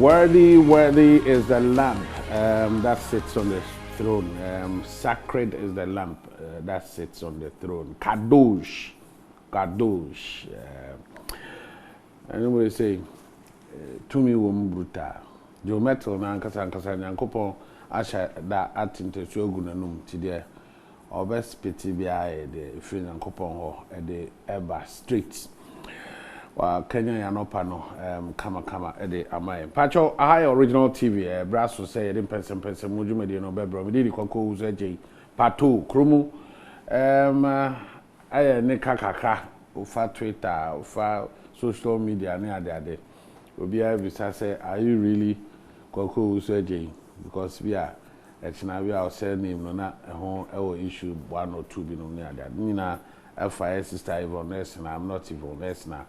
Worthy is the lamp that sits on the throne. Sacred is the lamp that sits on the throne. Kadosh. Anyway, say, to me, woman brutal. Joe metal na nkasa nyankopon asha da atinte so agunanum ti de obespiti bia de free nyankopon ho e de eba straight wa Kenya ya no pa no kama e de amaye pacho high original TV braso say de MPENSENPENSENMU dwumade no bebro me di kokko uzo agye pato kromu aye ne kakaka ufa Twitter ufa social media ne ade obi a say are you really Koko Usage because we are we are saying name no na our issue 1 or 2 be no near that. Nina FIS sister Yvonne na I'm not Yvonne na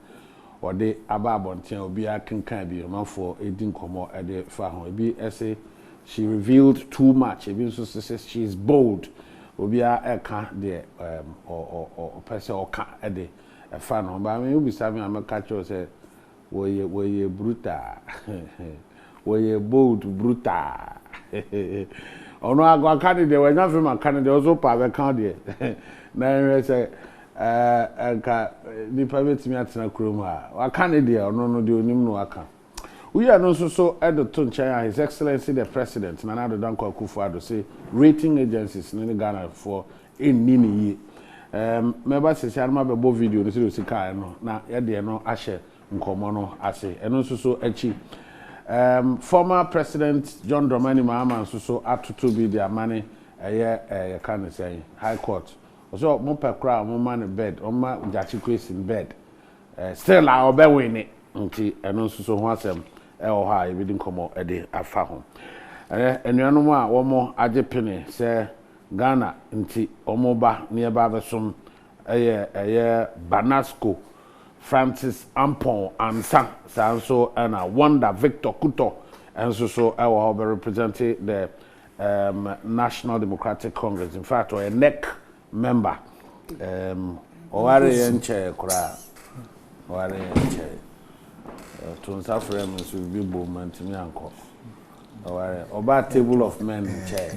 or they ababonten obi a kan be no for edin komo e de fa ho ebi say she revealed too much ebi so says she is bold obi a ka de or person or ka e de fa no ba me obi sabi am catch you say we brutal we bold brutal ono agwa candidate we nya film candidate also pa be kan de na say enka ni private mi atena krom ha wa candidate ono no de onim no aka we are no so Edo Chaya, His Excellency the President Nana Addo Akufo Addo say rating agencies in Ghana for nini member say arma be bo video no say ka no na ye de no ahye nkomo no ase eno so echi former President John Dramani Mahama so atoto bi their money can say High Court so mo pekra mo man bed o ma jachi case in bed still I obe win it nti eno so ho asem o ha e bi nkomo e de afa ho enuanom a wo mo age pene say Ghana nti omo ba ne ba besom Banasco Francis Ampon and Sanso and Wanda Victor Kuto and so I will be representing the National Democratic Congress. In fact, or a NEC member. Oware yenche kura. Oware yenche. To Africans will be movement me anko. Oware oba table of men chair.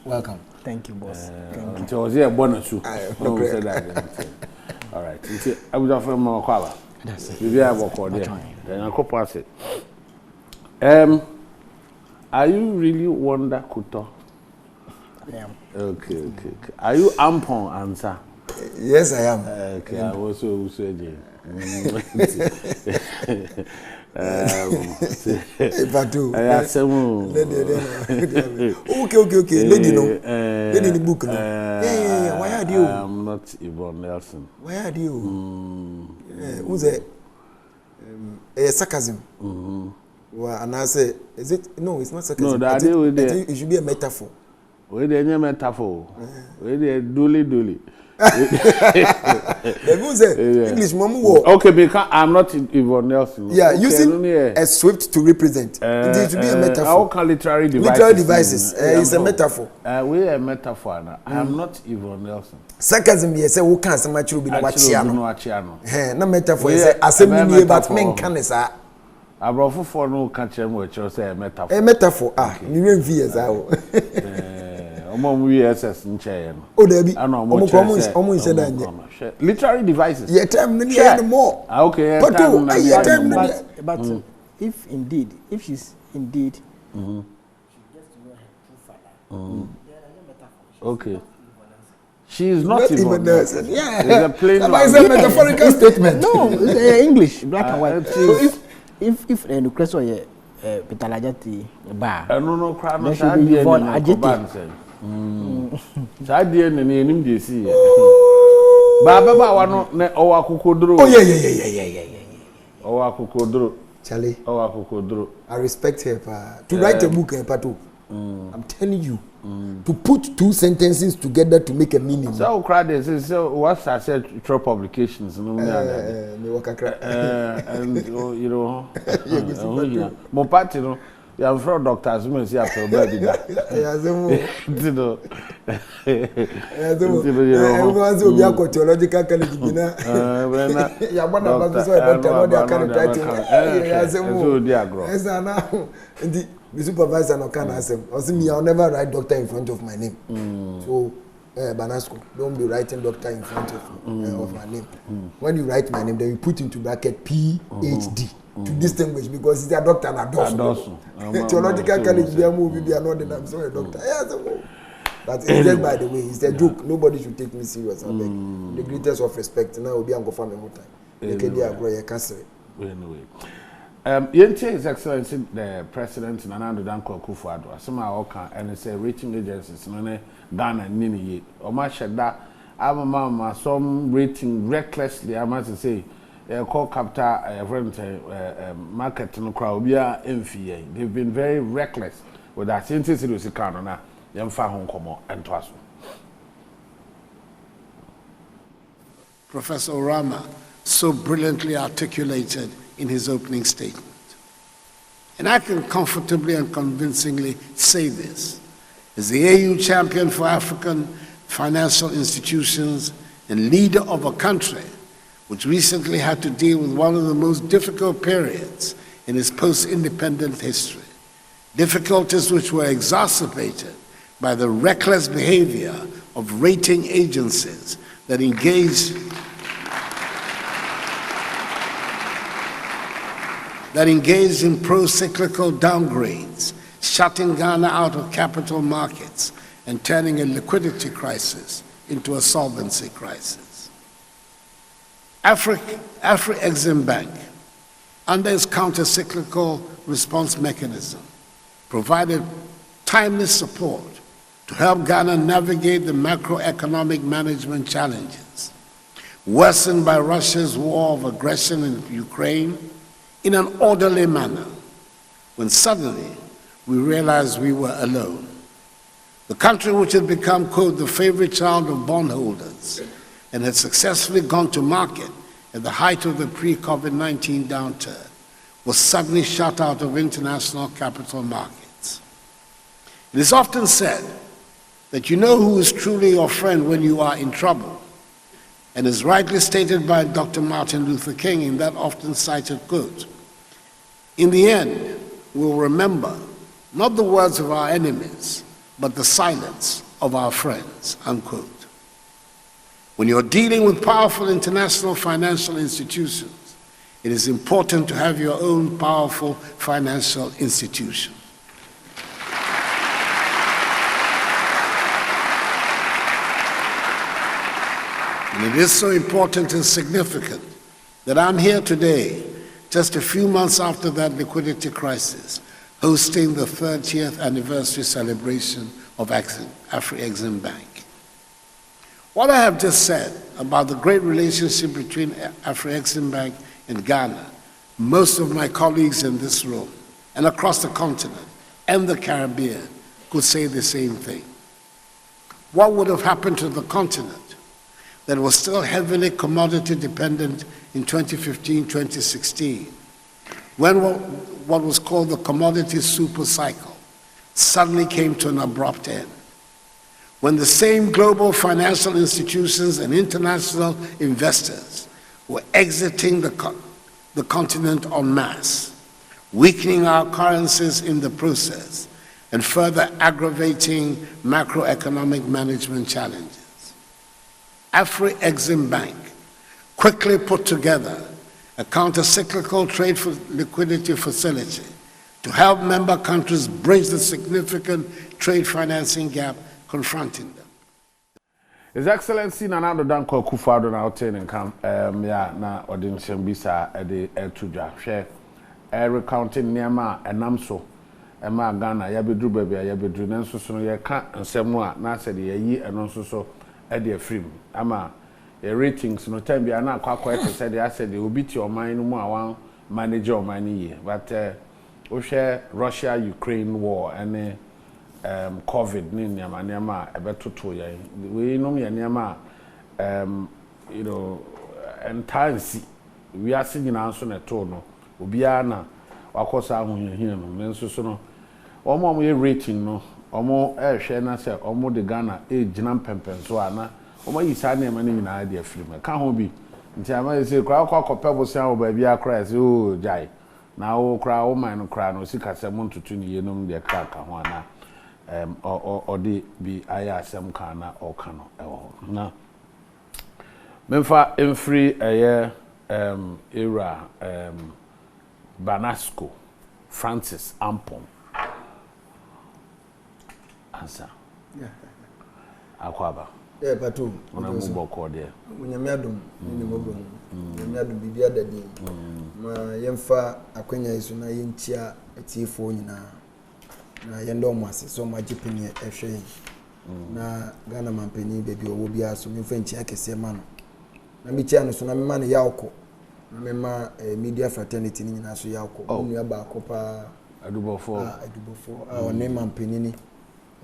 Welcome. Thank you, boss. Until was here bonus. No said that. All right. I would offer more kwala. That's it. We have work there. Then I could pass it. Are you really Wanda Kuto? I am. Okay. Are you Ampon answer? Yes, I am. Okay, I also said it. Okay. Lady no. Lady in the book no. Yeah. Why are you? I'm not Yvonne Nelson. Why are you? Who's a sarcasm? Well, and I say, is it? No, it's not sarcasm. No, it should be a metaphor. Where the any metaphor? Where the dooley. English mamu. Okay, because I'm not Yvonne Nelson. Yeah, okay, using a swift to represent. It should be a metaphor. How can literary devices? Literary devices. It's a metaphor. We are a metaphor now. I am not Yvonne Nelson. Sarcasm yes, who can some actually be no wachiano. No metaphor is assembly but men can say. Abrofo for no catch them which say a metaphor. A metaphor. You mean VS SS in chair. Oh, there be. Almost said that. Literary devices. Yeah, time more. Okay, but if indeed, if she's indeed, she gets to know her true father. Okay. She is not even Nelson. Yeah. It's a plain. It's a metaphorical statement. No, it's English, black and white. So if the question is Petalajati bar, no crowd. There should be Yvonne adjective. Sadie na enim de si baba ba wa no na owa kokodro. Oh yeah. Owa kokodro. Charlie. Owa kokodro. I respect her to write a book Pato. I'm telling you to put two sentences together to make a meaning. So crowd is so what I said through publications no me and you know mo party no You have from doctors who say after baby da. You know. Everyone's will be a theological college. Ya bwana bazo so doctor no dey carry title. Yes now. The supervisor no can asem. Also me I'll never write doctor in front of my name. So Banasco, don't be writing doctor in front of my name. When you write my name, then you put into bracket PhD to distinguish because it's a doctor and a doctor. Theological college, they are moving, they are not the I'm sorry, a doctor. But it's just by the way, it's a joke. Nobody should take me serious. I beg. The greatest of respect. Now we'll be on confirm more time. Anyway. His Excellency the President Nana Addo Akufo Addo asema oka and say rating agencies no Ghana nini ye o ma sheda ama some rating recklessly I must say call capital market no crowd bia emfie they've been very reckless with that since it was no na yemfa ho komo ento aso. Professor Orama so brilliantly articulated in his opening statement. And I can comfortably and convincingly say this. As the AU champion for African financial institutions and leader of a country which recently had to deal with one of the most difficult periods in its post-independent history, difficulties which were exacerbated by the reckless behavior of rating agencies that engaged in pro-cyclical downgrades, shutting Ghana out of capital markets and turning a liquidity crisis into a solvency crisis. Afri-Exim Bank, under its counter-cyclical response mechanism, provided timely support to help Ghana navigate the macroeconomic management challenges, worsened by Russia's war of aggression in Ukraine, in an orderly manner, when suddenly we realized we were alone. The country which had become, quote, the favorite child of bondholders and had successfully gone to market at the height of the pre-COVID-19 downturn was suddenly shut out of international capital markets. It is often said that you know who is truly your friend when you are in trouble, and is rightly stated by Dr. Martin Luther King in that often cited quote, "In the end, we'll remember not the words of our enemies, but the silence of our friends," unquote. When you're dealing with powerful international financial institutions, it is important to have your own powerful financial institution. And it is so important and significant that I'm here today, just a few months after that liquidity crisis, hosting the 30th anniversary celebration of Afri-Exim Bank. What I have just said about the great relationship between Afri-Exim Bank and Ghana, most of my colleagues in this room and across the continent and the Caribbean could say the same thing. What would have happened to the continent that was still heavily commodity dependent in 2015-2016, when what was called the commodity super cycle suddenly came to an abrupt end? When the same global financial institutions and international investors were exiting the continent en masse, weakening our currencies in the process, and further aggravating macroeconomic management challenges. Afri-Exim Bank quickly put together a counter-cyclical trade for liquidity facility to help member countries bridge the significant trade financing gap confronting them. His Excellency Nana Addo Akufo Addo na hotel in camp na odin shembisa de etudwa hwe recounting niama enamso ema Ghana ya bedru baba ya bedru nanso so no ye ka nsemu a na ase de yi eno nso so e de afrim ama the ratings no time bi na akwa e say they said they will beat your mind no mu awan manage your money but we share Russia Ukraine war and COVID ni niama ebetoto yan we no me niama you know entansi we are singing answer na to no obia na wakosa ahohia no me nso so no omo ye rating no omo ehwe na se omo de Ghana gina mpempenso ana omo yi sa na ma ni nyina de afiri me ka ho bi nti ama se kra kwa kopebo se awo ba bia kra se o jai na wo kra wo man no kra no sika se mo ntutu ni yenom de kra ka ho ana odi bi aya asem ka na oka no ewo na memfa emfree era Banasco Francis Ampon answer akwaba patu ona mu boko de munyamiadum ni mobo munyamiadum bibia dadi ma yemfa akwanya isu na yentia etifo nyina na yendo mwase so magipini ehwe na Ghana mampeni bebi owo bia so memfa ntia kese ma no na mitia no so na mema ne yawko na mema media fraternity ni nyina so yawko nua ba akopa adubofo one mampeni ni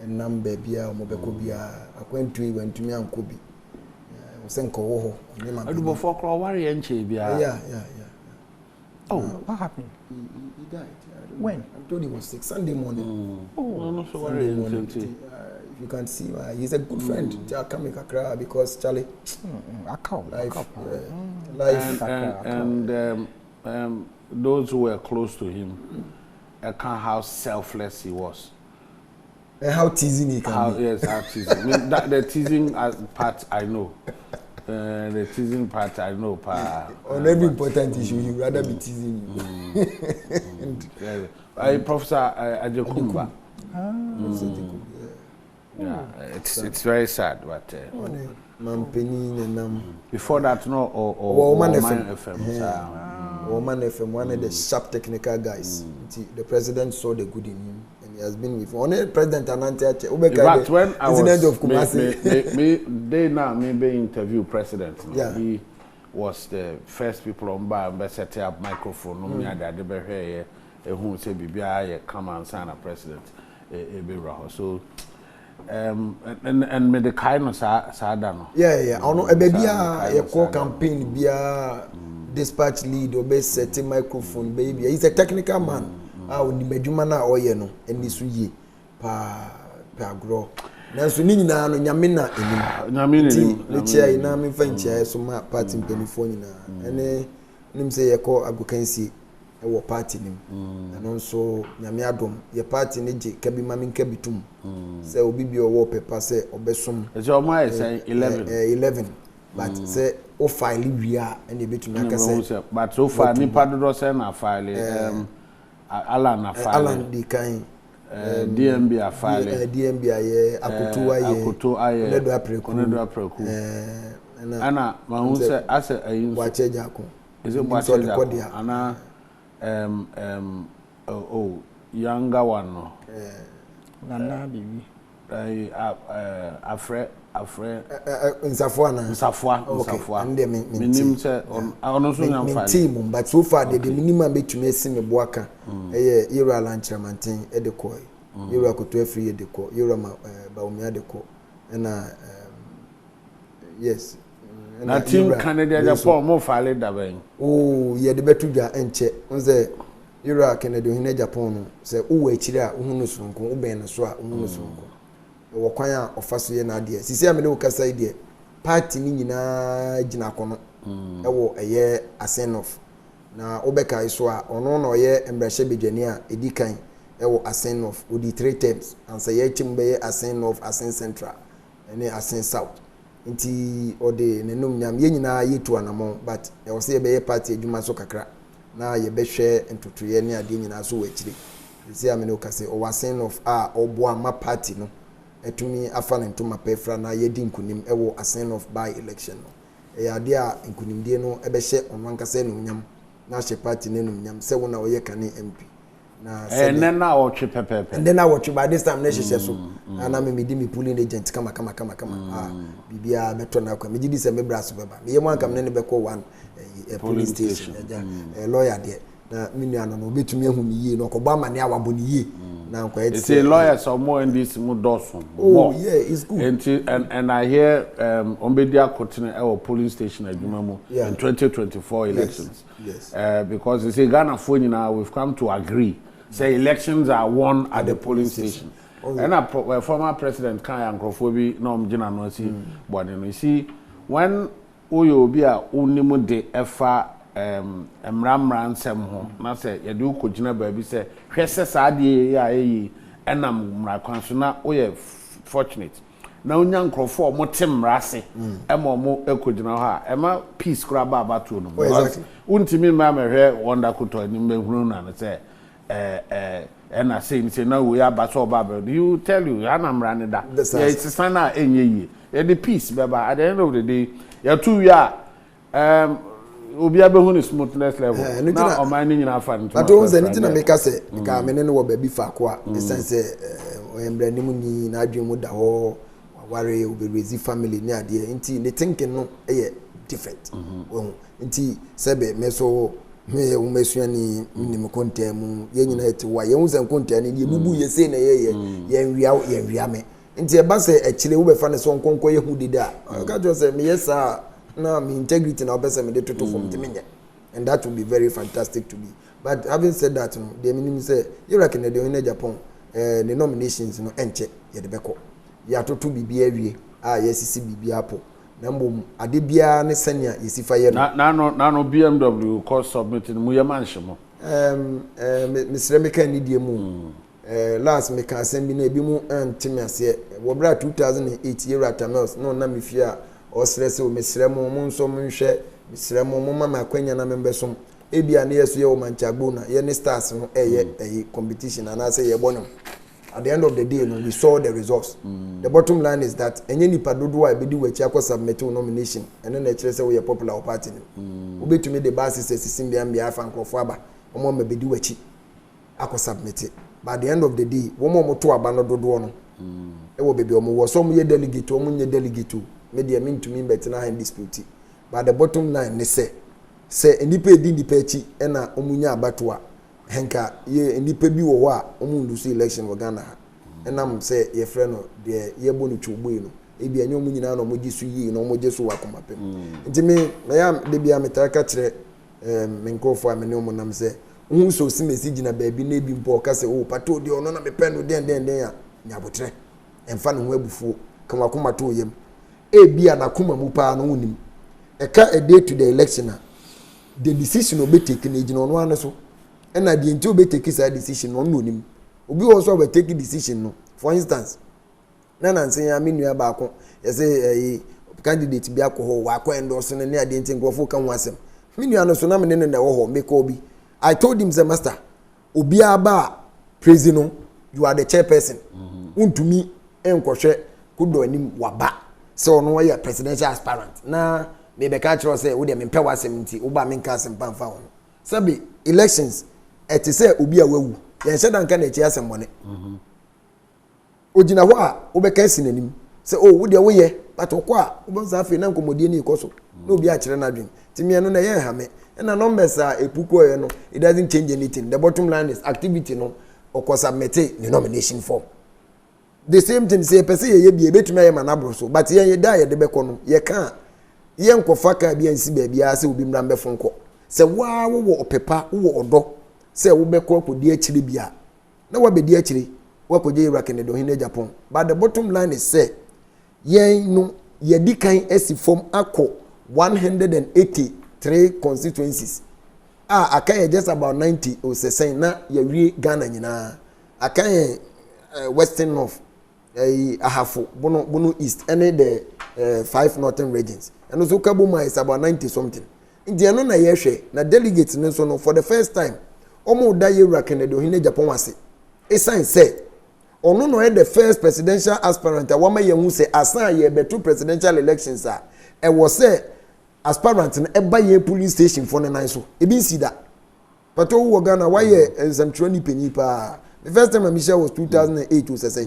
enam bebia omobeko bia akwantui wantumi ankobi osenko wo ho ne mampeni adubofo kra ware enche bia yeah oh what happened? He died. When? I told he was sick Sunday morning. No so worry if you can see he's a good friend Jakamika Kra because Charlie life and those who were close to him how selfless he was and how teasing he can be. Yes, how teasing. I mean, the teasing part I know. The teasing part I know. On every important issue, he rather be teasing you. Professor Adekumba. Yeah, it's very sad, but before that, no, or Woman FM. Woman FM, one of the sharp technical guys. The president saw the good in him. He has been with only President Anante. But when I was me interview president. Yeah. He was the first people on bar and set up microphone. No, me had the here. Who say BBI come and sign a president. So and me the kind of sadano. Yeah. I know a baby a call campaign be a dispatch lead or best setting microphone baby. He's a technical man. When the medumana or no, and this ye pa grow. Now, so Nina no Yamina, the chair in Army Venture, so my party in California, and him say a call Abukansi, our party him, and also Yamiadum, your party in Egypt, Kabi Mamin Kabitum, say, Obibi or wallpaper, say, or Besum. It's your mind, say 11, but say, oh, finally we are, and the bit to but so far, Nipado send a file. Alan the kind DMB a file DMB aye akutu aye konedo apreku ana ma say as a wache jako is it wache jako ana younger one no nana bibi afre Nsafwa ande minim say ono so nyam file team but so far the minimum betumi esi me boaka yero alanchramanten edekoi yero akoto afri edeko yero baomi adeko na yes na team Canada Japan mo file da ben ye de betudwa enche nze yero Canada hine Japan no say uwa ekire a uhunu sunko uben no so a uhunu sunko wokwanya ofaso ye na ade sisi amede wo kasa ide party ni nyina gina kono ewo eye asenof na obeka iso a ono na oye embrahye bedwani a edikan ewo asenof odi 3 terms ansa ye chim be asenof asen central ene asen south nti ode nenum nyam ye nyina yetu anamo but ewo se be ye party adwuma so kakra na ye behwe ntotoye ne ade nyina so wachire sisi amede wo kasa o asenof a obo ama party no etumi afane ntoma pefra na yedi nkunim ewo asen of by election no ade a nkunimdie no ebehye ono ankasa enumnyam na hye party nenumnyam se wona oye kane MP na then na otwe pepepe and then na watch by this time na hye so ana me medi me pulling agent kama bibia beto na kwa megidi se me braso beba me yemu ankam ne beko one police station lawyer de na minu ano no betumi ahu mi yie no ko ba ma ne awabo ne yie Now quite say lawyers are more in this mudosun. Oh yeah, it's good. And I hear Ombedia Kotine our polling station at Jumamu in 2024 elections. Yes. Because they say Ghana phone now we've come to agree. Say elections are won at the polling station. And a former president Kaya Akufo no Jina no see but you see when Oyo be a unimu de efa emramra nsem ho na se ye de ukojina baabi se hwese saade ya eyi enam mra kwanso na oye fortunate na onya nkrofo motemra se ema mo ekojina ho a ema peace kura ba abatu no untimi ma mehwe wonder kuto ni mehunu na se and I say no we are but so bad you tell you anamra ne da it's sana enye yi the peace baba at the end of the day you two ya obi abehun smoothness level na o man nyina fa nto but o say anything na make say ka me ne no baby fa ko a sense embra ni mu ni na adwen mu da ho ware oberezi family ni ade nti the thinking no different nti sebe me so me umesuani ni kontemu ye nyina eti wa ye unse kontemu ni bubu ye sei na ye nwia me nti e ba se ekire wo be fa ne so nkonko ye hudida ka jo se me yesa na me integrity na obese me de toto from timenye and that will be very fantastic to me but having said that no the minimum say you reckon the in Japan the nominations no enche ye de beko ya toto bibia wie ye sisi bibia po nambo ade bia ne senia yesifa ye no na no BMW course submitting mu ye manhemo Mr. Meka ni die mu last meka asem bi na ebi mu antime ase wo bra 2008 year atamels no na mefia osrese o mesrem mu nso nhwe mesrem mu mama akwanya na membesom ebia na yeso ye o manchagbo na ye ne stars no competition and I say ye bono. At the end of the day, we saw the results. The bottom line is that any nipa dodo a bedi wechi akọ submit nomination, and then they say we are popular party. Obi to me the boss says simbi ambia fa nkrofo aba, omo me bedi wechi akọ submit. By the end of the day, wo mo to aba no dodo no. E wo bebi omo wo so mo ye delegate, omo nye delegate. Me dey mean to me bet na hand dispute. But the bottom line they say nipa edi nipa echi e na omo nya abatoa. Henka ye nipa bi wo a omundusu election wo Ghana enam say ye frɛ no de ye bonu twugbo no ebi anyo mu nyina no mo gisu yi no mo gisu wa komapem nti me ya de bia metaka kire menkofo a me ne mo nam say hu so si message na baabi na ebi mpo ka say o pato de ono na me pɛ no den a nyabotre emfa no ho abufuo kama komato yem ebi a na koma mu pa no unim eka a day to the election the decision obe take na ejina ono ane so and at the end, you take a decision on moon. We also will take a decision. No, for instance, Nana say, I mean, you are back. You say a candidate be alcohol, walk and also near the intending go for come once. Mean you are not so nominated in the home, make Obi. I told him, the master, Obia Bar, President, you are the chairperson. To me, and Crochet could do any waba. So, no way, presidential aspirant. Now, maybe catch or say, would have been power 70, Obama cast and Panfound. Sabi elections. Eti say obi a wawu yen hye dan ka na echi asemmone ogina ho a obeka sinanim say oh wo de wo ye but okwa a obonsa afi na nkomodie ni ikoso na obi a kire na dwen timi no na yen ha me na numbers a epuko ye no it doesn't change anything. The bottom line is activity no okwa submit the nomination form. The same thing say person ye bi ebetuma ye manabro so but yen da ye de beko no ye kan yen kofa ka bia nsi ba bia say obi mrambe fonko say wa wo opepa wo odo say wo beko akodi akiri bia na wa bedi akiri wa koje Iraq ne do hin Japan. But the bottom line is say yen no ye di kan esi form akọ 183 constituencies akan just about 90 o se sen na ye wie Ghana nyina akan Western North ahafo bono East and the 5 northern regions and also Kabuma is about 90 something. Indiano na ye hwe na delegates no so no for the first time omo da ye Iraq ne do hin Japan wase esan say ono no the first presidential aspirant a wama ye hu say asan ye beto presidential elections e was say aspirant na eba ye police station for nan so e bin si da but o wo Ghana why ye some 20 penny pa the first time Michelle was 2008 o say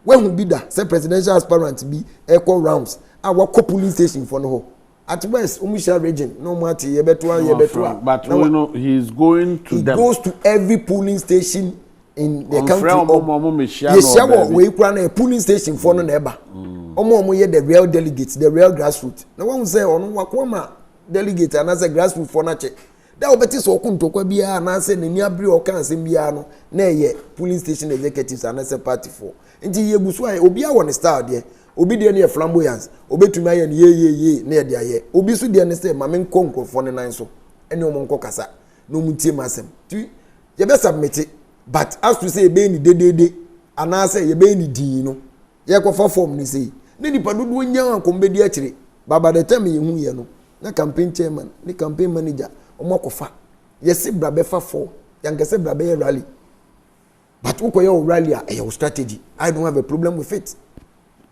when who be da say presidential aspirant be equal rounds our police station for no ho at west Umisha region no matter ye beto but we know he is going to he them. Goes to every polling station in the country. Yes, we run a polling station for no neighbor. The real delegates, the real grassroots. No one say on Wakoma delegate and as a grassroots for nature. That will be so come to Kwabia and answer the near Brio can send Biano, nay, polling station executives and as a party for. Until ye Busway, Obia one star there. Obi de near flamboyance, Obi to my and ye near the ye. Obi so the understand, Mamma Conco for the nine so. And no monco cassa, no muti massem. You best submit it. But as to say, Benny de, and I say, ye Benny Dino. Yako for form, ni say. Then if I do one young comedy actually, but by the time you know, na campaign chairman, the campaign manager, or Mokofa. Yes, Brabefa for, young Cassa Brabe rally. But Ukoyo rally a strategy. I don't have a problem with it.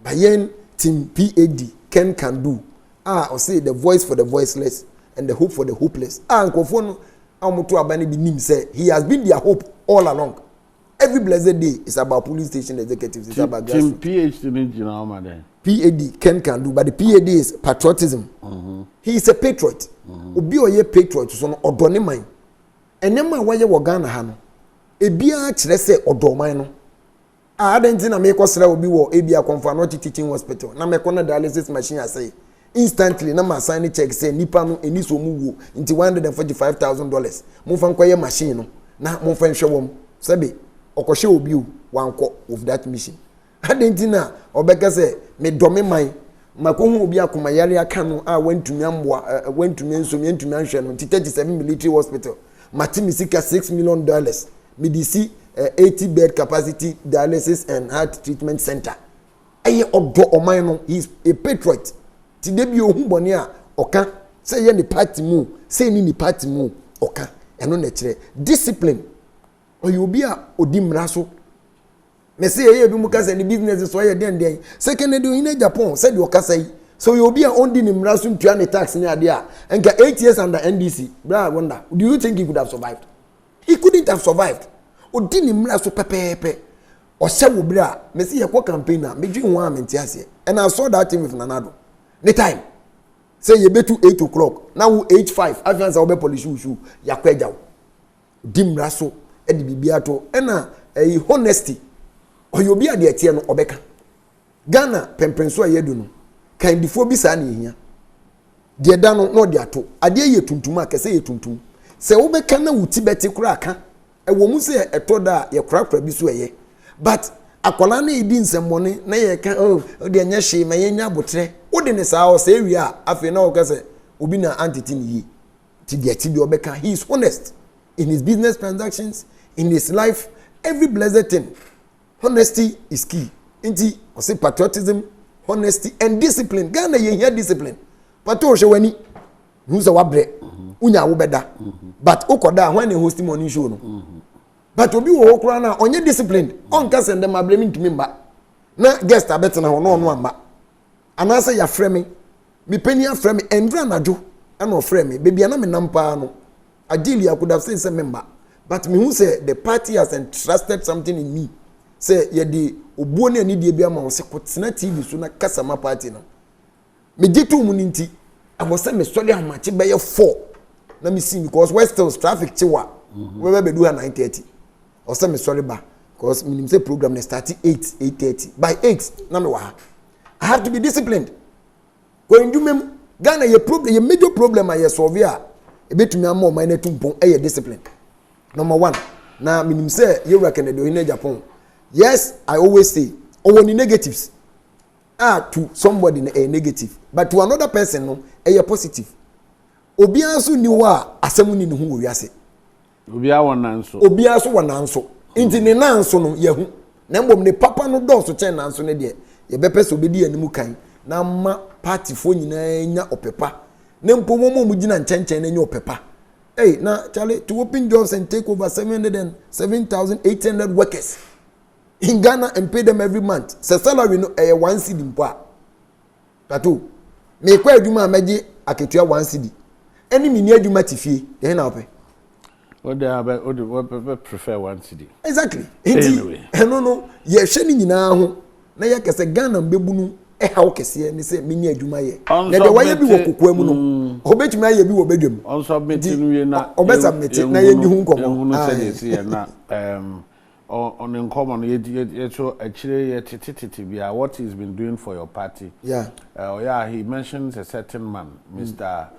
By yen team PAD can do. Or say the voice for the voiceless and the hope for the hopeless. Akufo Addo say he has been their hope all along. Every blessed day is about police station executives. It's about team PAD PAD can do, but the PAD is patriotism. He is a patriot. Obi oye patriot so no odone man. Enema waye wo Ghana ha no. Ebia kire se odoman no. Adentina me kwasra obi wo ebia konfa no teaching hospital. Na me kona dialysis machine asay. Instantly na ma sign check say nipa no eni so mu wo nti $145,000. Mo fa nkoye machine no. Na mo fa nhwe wom. Sabe okoshe obi o wanko of that mission. Adentina obeka say me dome man makohu obi akoma yare aka no a wantumi amboa wantumi nso me ntumi anhwe no 37 military hospital. Matimi sika $6 million. Medisi 80 bed capacity dialysis and heart treatment center. Aye odo oman no, he is a patriot. Ti debi ohun boni a oka say ye ni party mu, say ni party mu oka. Eno na kire discipline. Oyobi a odi mraso. Me say ye bi mu ka say ni business so ye den. Second do in Japan say the oka say so oyobi a ondi ni mraso ntua ni tax ni ade a enka 8 years under NDC. Bra wonder. Do you think he could have survived? He couldn't have survived. Odi ni mraso pepepe. O se wo bra me say ye ko campaign na me dwi ho a menti ase. And I saw that thing with Nanado. The time say you be to 8 o'clock now 8:05 after say obe police shoe yakwaja dimra so e di bibia to na honesty oyobi ade etie no obeka Ghana pempenso ayedu no kan difo bi sa na ehia de da no no de ato ade ye tuntum akese ye tuntum se obeka na wuti beti kura aka e wo mu se etoda ye kura bi so eye but akola na edi nsemmone na ye ka de anya hye ma ye nya botre wode ne saa o se wi a afi na o ka se obi na entity ni yi ti de ti bi obeka. He is honest in his business transactions, in his life, every blessed thing. Honesty is key. Inti o say patriotism, honesty and discipline. Ghana ye here discipline. Pato hwe wani hu se wabre unya wo beda but ukoda when e host morning show no. But obi wo okura na onye disciplined on ka send them ablame ntumi mba na guest abetena ho no no amba anase ya frame me penia frame endra najo ana frame baby na me nampa no ideally I could have said some member but me who say the party has entrusted something in me say ye di obuo ne ani die bia ma wo se kotena TV so na kasama party no me jitu mu nti abose me sole amache be ye 4 na me see because west still traffic chiwa we be do 9:30 or say me sorry ba because minimum say program na start 8:30 by 8 na me wa I have to be disciplined when you mem Ghana ye problem ye major problem I solve here e betumi am o man tumpon e ye discipline. Number 1 na minimum say you reckon the in Japan. Yes, I always say any negatives to somebody a negative but to another person no a positive. Obi anso ni wa asemu ni hu wi ase obi a wonanso obi aso wonanso inti ne nanso no ye hu na mbom ne papa no dɔso chen nanso ne de ye bepɛ so obedi animu kan na ma party fo nyina nya opepa ne mpomo mo gina nkyɛnkyɛn na nya opepa na Charlie to open jobs and take over 7,800 workers in Ghana and pay them every month. So salary no 1 cedi mpo. Tato me kwa adwuma amaje aketua 1 cedi. Any mini adwuma tifie dey na ope. What they prefer 1 cedi. Exactly. Anyway. No ye hwe ni nyina ho na ye kese Ghana mbebunu hawo kese ni se mini adwuma ye. Na de waye bi wo kokwa mu no. Obetumi aye bi wo bedwam. On submit nu ye na obesubmit na ye ndi hu nkomo. Ehunu se dey see na on in common, what he's been doing for your party. Yeah. He mentions a certain man, Mr.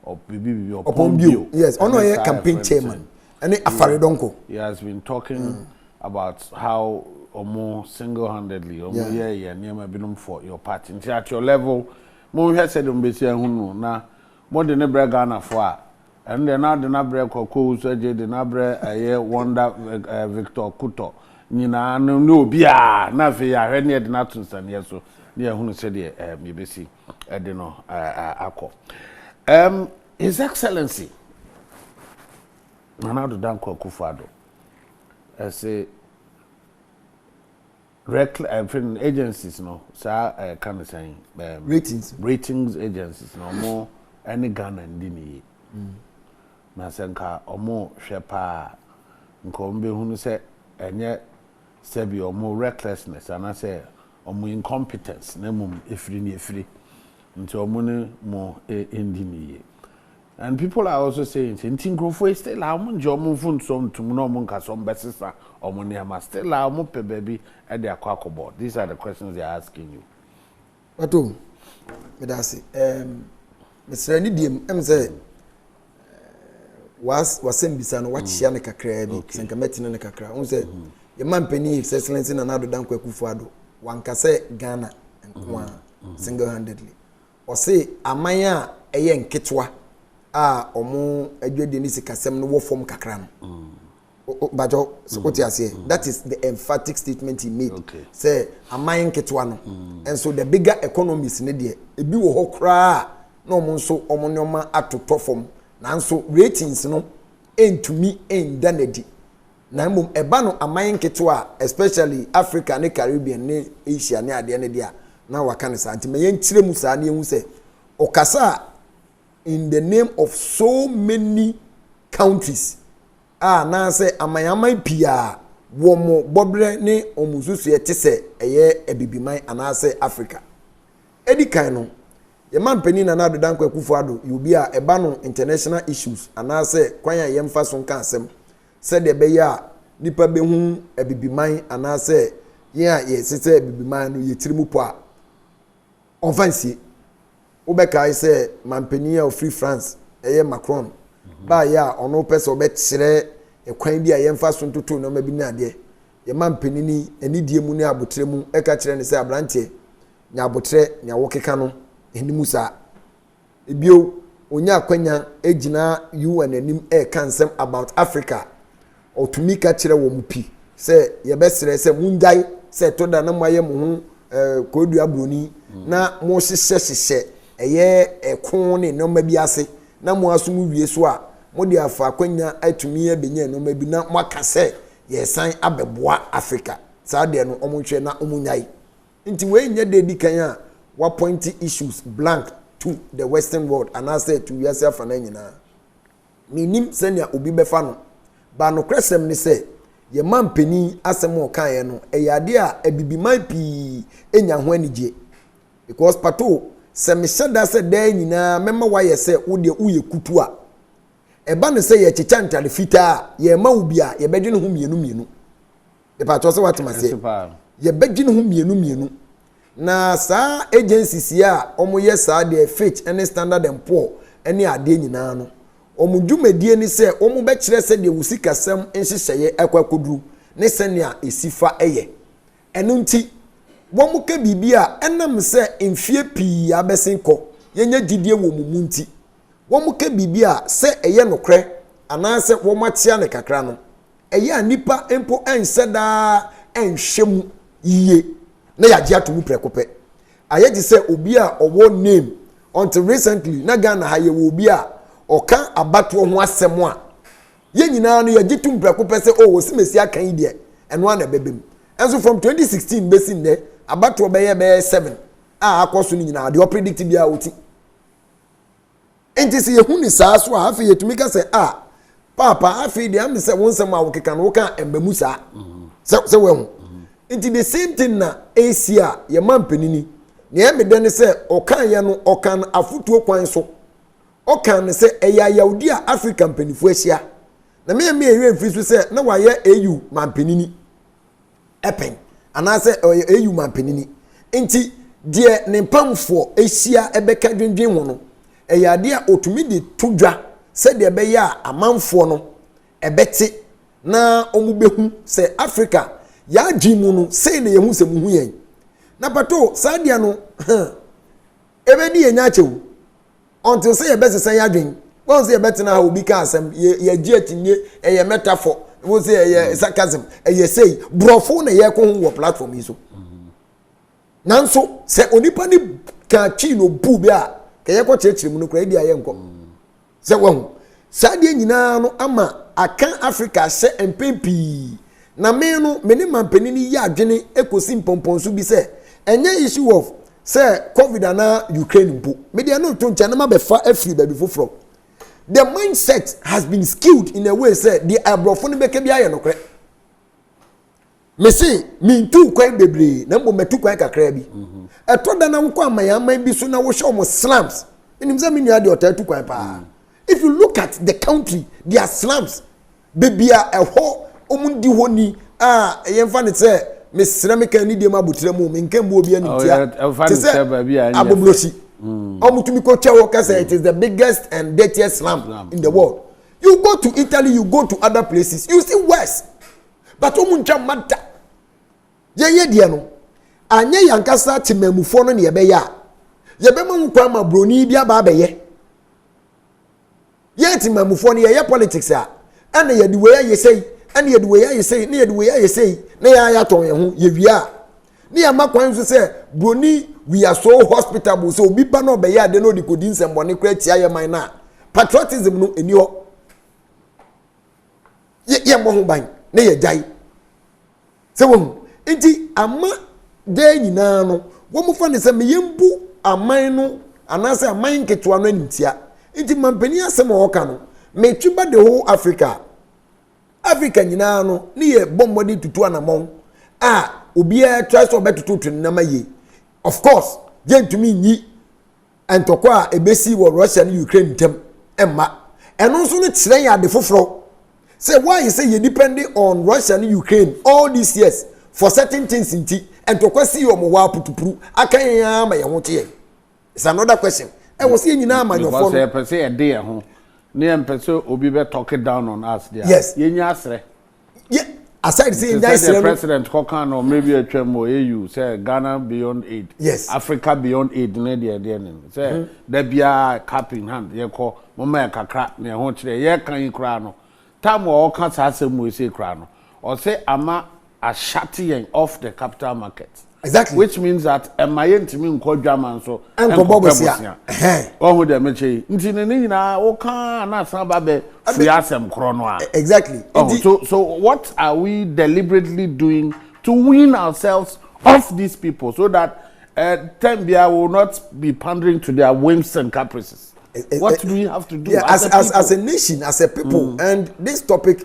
Opombio. Yes, on a campaign chairman. And Afaridonko. He has been talking about how Omo single-handedly, for your party. At your level, more has said now, more than a bragana for. And then now the Nabre Coco, the Nabre, a wonder Victor Kuto. Nina no bia, Navia, any at Natons and yes, so near who said, BBC, I don't know, Akko. His Excellency, Manado Danko Akufo Addo, as a agencies, no, sir, can say ratings agencies, no more any gun and dini. Na senka omo hwepa nkombe hunu se enye sebi omo recklessness and I say omo incompetence na mum efiri nti omo ne mo endini. And people are also saying nti nkrofo still la omo nje omo fun som tum na omo nka som besesa omo ne ma still la omo pe baby e de akwakobo. These are the questions they are asking you. Pato me da se Mr. Nidim em say wasem bisa no wachia ne kakra bi senka metina ne kakra on say ye man pani excellence na Nado Danko Akufo Addo wanka say Ghana nwa single handedly o say amanya eye nketwa a omo adwede ni sikasem no wo fom kakra no bajo what you say that is the emphatic statement he made. Say amanya nketwa no and so the bigger economies ne de ebi wo hokra no omo nso omo nyoma atotɔ fom nanso ratings no entumi endanedi na mbom eba no aman ketewa especially Africa ne Caribbean ne Asia ne ade ne dia na waka ne santi me yenkyire mu saa ne ehu se okasa in the name of so many countries na say aman pia wo mo bobre ne omususu ye tese eye ebibiman ana say Africa edikan no ye man pani na Nado Danko Akufo Addo you be a eba no international issues ana say kwan ya yemfa so nka asem say de be ya nipa be hu ebibiman ana say ye sese ebibiman no ye tirimu po a onfansie obeka say man pani of Free France eye Macron ba ya ono pese obekire e kwan bi a yemfa so ntoto no ma bi na de ye man pani ni anidie mu ne abotre mu e ka kire ne say abrante nya abotre nya wokeka no enimusa ebio onya kwanya ejina UN anim kansem about Africa otumika kire wo mupi se ye besere se mundai se toda na moye mu hu kodu abroni na mo hyehyehye eye ekon ne no ma bi ase na mo asum wie so a mo de afa kwanya atumi abenya no ma bi na mo aka se ye san abeboa Africa sa de no omunhwe na omunyai nti we nya de di kan a what pointy issues blank to the Western world and I said to yourself and nyina minim senya obi befa no ba no kresem ni say ye man pani asem o kan ye no eyade a ebibiman pi enya ho anije because pato se me sheda se da nyina mema wa ye se wo de uye kutu a eba ne se ye chicha ntale fita ye ma ubi a ye bedwe ne ho mienu de pato se what ma say ye bedwe ne ho mienu na sa agencies ya omo yes ade Fitch and Standard and Poor any ade nyina no omo dwumadie ni se omo be kire se de wusikasem nhyehyeye ekwakoduru ne se ne a esifa eye eno nti wo mo ka bibia enam se mfie pii abesenko yenya gidie wo mumu nti wo mo ka bibia se eye nokre ana se wo matia ne kakra no eye anipa empo enseda enhwem yiye na ya gia to mu prekope ayeji se obi a owo name until recently na Ghana ha ye wo obi a oka abato ho asem a ye nyina no ya gitu prekope se o wosimesi akan ide eno ana bebem enso from 2016 besin ne abato be ye 7 a akoso ni nyina de o predict bia oti enti se ye hu ni saa so a afi yetumi ka se papa afi de am se wonsem a wokeka no woka embamu saa se we hu enti the same thing na Asia ye man panini ne me de ne se okan ye no okan afutuo kwan so okan ne se eya Yaudia African panifo asia na me ehwe mfi so se na wa ye AU man panini epen anase eyu mampenini enti de ne pamfo ehia ebeka dwendwen ho no eyade a otumi de todwa se de ebeya amanfo no ebeti na omubehu se Africa ya dwimu no se ne yehu se muhu yen na pato sadia no ebedi yenya chewu until say yebesesa ya dwen won say yebetina ha obi ka asem ye gie tinye eye metaphor won say eye sarcasm eye say brofo na ye ko ho platform yi so nanso se onipa ni ka twi no bu bi a ka ye ko chechire mu no kra di aye nko se wahu sadia nyina no ama akan Africa se empempi na me no me ne mampanini ya adwene ekosi mpomponso bi se enye issue of say COVID na Ukraine mpo me dey no to ncha na ma be fa afri ba bi foforo the mindset has been skewed in a way say the abrofo no beke bia ye no kre me say me tu kwan bebre na mbo metu kwan kakra bi eto da na nko amayaman bi so na wo hye omo slums enim say me nua de otatu kwan pa if you look at the country their slums bebia eho omundi honi yemfa ne say mesra me kan ni de ma butire mu me nkan mu obi anitia te say aboblosi omutumi ko chewo ka say it is the biggest and dirtiest slum in the world. You go to Italy, you go to other places, you see worse. But omuncha mata ye de no anya yankasa timamufo no ne yebeya yebema nkwa ma broni bia ba beye ye timamufo ne ye politics a ana ye de we ye say and yet way I say, near the way I say, nay, I aton ye via. Near my point to say, Bruni, we are so hospitable, so be pano by ya, they know the codins and money crate, ya mina. Patriotism no in your ye mohubang, nay, die. So, inti, ama day ni nano, woman fan is a miyembu, a mino, and answer a mine get to an entia. Inti mampenia some okano, may chuba the whole Africa. Africa nyina no ne ye bombodi tutu anamon obia try so betutu tunama ye of course gentumi nyi entokwa ebesi wo Russia and Ukraine tem emma eno so ne kire ya de foforo say why you say you depending on Russia and Ukraine all these years for certain things inti entokwa si yo mo wa putupuru akan ya ma ye ho tie it's another question e wo se nyina ma nyofo no because say e dey ho ne empese obi be talk down on us there. Yes. Yenya asre. Yeah. Aside saying that the president Kokan or maybe a tremo EU say Ghana beyond aid. Yes. Africa beyond aid ne there say there be a cap in hand. Ye call mama kakra ne ho kire ye kan yi kra no. Time o kan sa asem we say kra no. Or say ama a shutting off the capital market. Exactly. Which means that ntimi nkodwa man so enkobobosia ohu de meche nti ne nyina wo kan na san ba be free asem kro no a exactly. So what are we deliberately doing to wean ourselves off these people so that Tembia will not be pandering to their whims and caprices? What do we have to do as a nation, as a people? And this topic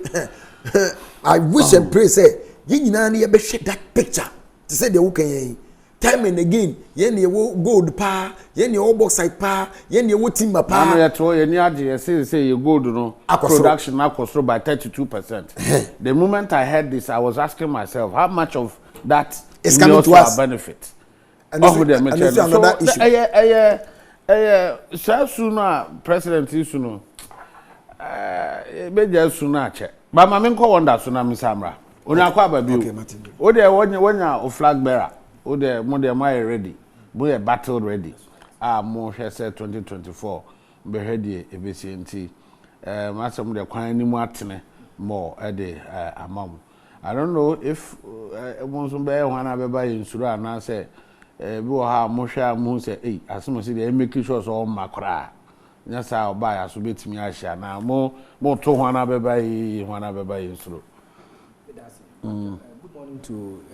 I wish and pray say ye nyina na ye be share that picture. To say the okay time and again ye ne wo gold pa ye ne wo bauxite pa ye ne wo timber pa na ye to ye ni age say you gold no production na cost by 32%. The moment I heard this I was asking myself how much of that is coming to us benefit. And this is another issue. So soon president is soon be just soon ache but ma me ko wonder so na misamra Oni akwa baby. O de wonya o flag bearer. O de mo de my ready. Mo battle ready. Mo hwe say 2024 be ready ebesi nti. Masem mo de kwan ni mu atene mo e de amam. I don't know if mo so be ho na be ba insuru ana say bi wo ha mo hwe mo say asemo say dey make sure so makra. Nya sa oba ya so betimi a hia na mo to ho na be ba insuru. Good morning to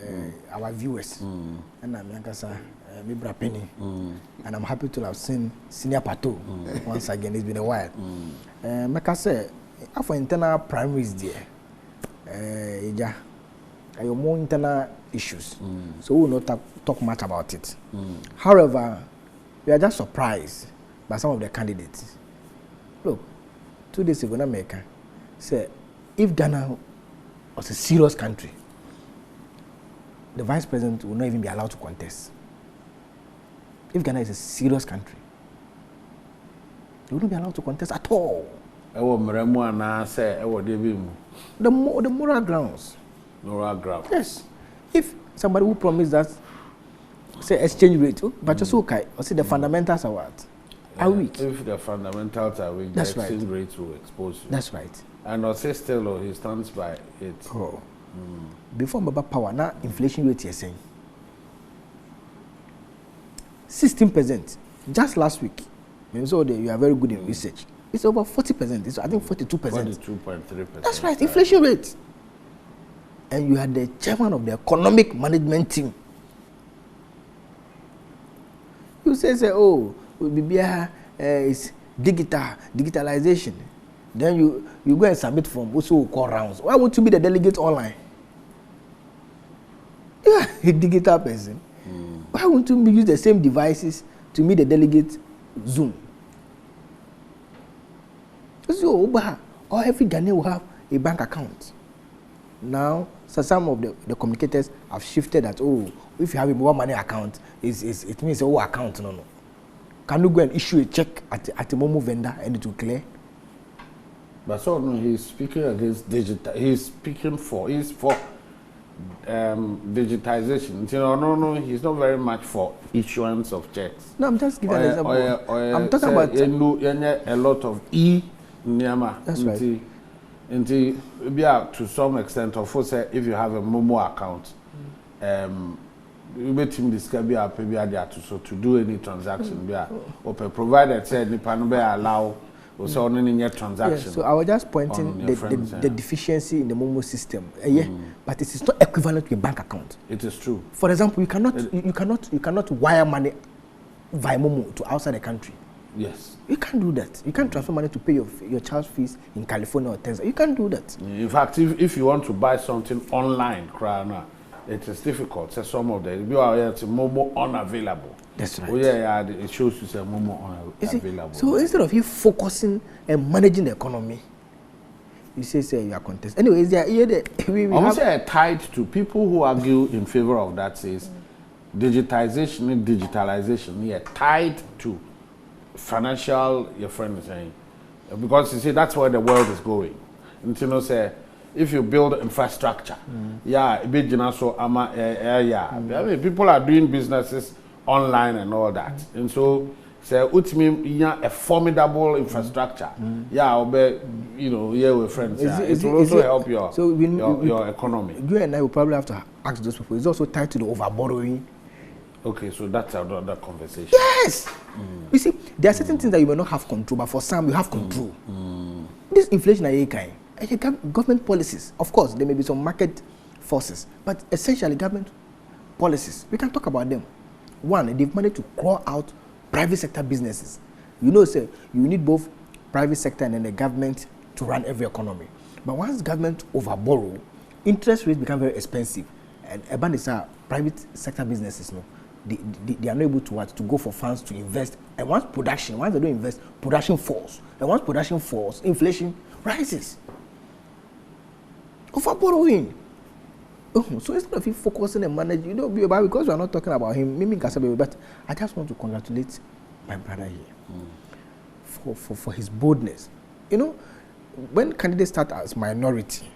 our viewers. And I'm Yankasa Mibra Penny. And I'm happy to have seen Senior Pato once again. It's been a while. Maka say, after internal primaries there, there are more internal issues. So we will not talk much about it. However, we are just surprised by some of the candidates. Look, 2 days ago in America, say, if Ghana was a serious country, the vice president will not even be allowed to contest. If Ghana is a serious country, they will not be allowed to contest at all. The moral grounds. Moral grounds. Yes. If somebody who promised that, say exchange rate, but just okay, or say the fundamentals are what? Are weak. If the fundamentals are weak, that's the exchange right. rates will expose you. That's right. And also still, he stands by it. Oh. Before Baba power, now inflation rate is saying 16%. Just last week, so you are very good in research. It's over 40%. It's I think 42%. 42.3%. That's right, inflation rate. And you are the chairman of the economic management team. You say oh, it's digitalization. Then you go and submit form, also call rounds. Why won't you be the delegate online? You are a digital person. Why won't you use the same devices to meet the delegate Zoom? So, or every Ghanaian will have a bank account. Now, so some of the communicators have shifted that, oh, if you have a mobile money account, it means a whole account. No. Can you go and issue a check at the Momo vendor and it will clear? But so no, he's speaking against digital. He's for digitization. You know, no, he's not very much for issuance of checks. No, I'm just giving an example. I'm talking about a lot of e-nyama. That's right. To some extent, of course, if you have a Momo account, you bet him this can be a so to do any transaction, provided said Nipan be allow. So transaction. Yeah, so I was just pointing the deficiency in the Momo system. But it is not equivalent to a bank account. It is true. For example, you cannot wire money via Momo to outside the country. Yes. You can't do that. You can't transfer money to pay your child's fees in California or Texas. You can't do that. In fact, if you want to buy something online, it is difficult. So some of them, you are Momo unavailable. That's right. Oh yeah, it shows you say Momo unavailable. So instead of you focusing and managing the economy, you say you are contest. Anyway, is there we tied to people who argue in favor of that says digitalization, tied to financial, your friend is saying, because you see that's where the world is going. And you know, say if you build infrastructure, I mean, people are doing businesses online and all that, and so a formidable infrastructure. With friends. It will also help your economy. You and I will probably have to ask those people. It's also tied to the overborrowing. Okay, so that's another conversation. Yes! You see, there are certain things that you may not have control, but for some, you have control. This inflation government policies. Of course, there may be some market forces, but essentially government policies. We can talk about them. One, they've managed to claw out private sector businesses. You know, you need both private sector and then the government to run every economy. But once government overborrow, interest rates become very expensive. And private sector businesses, they are not able to go for funds to invest. And once they don't invest, production falls. And once production falls, inflation rises. Overborrowing. So instead of you focusing and managing, because we are not talking about him, but I just want to congratulate my brother here for his boldness. When candidates start as minority,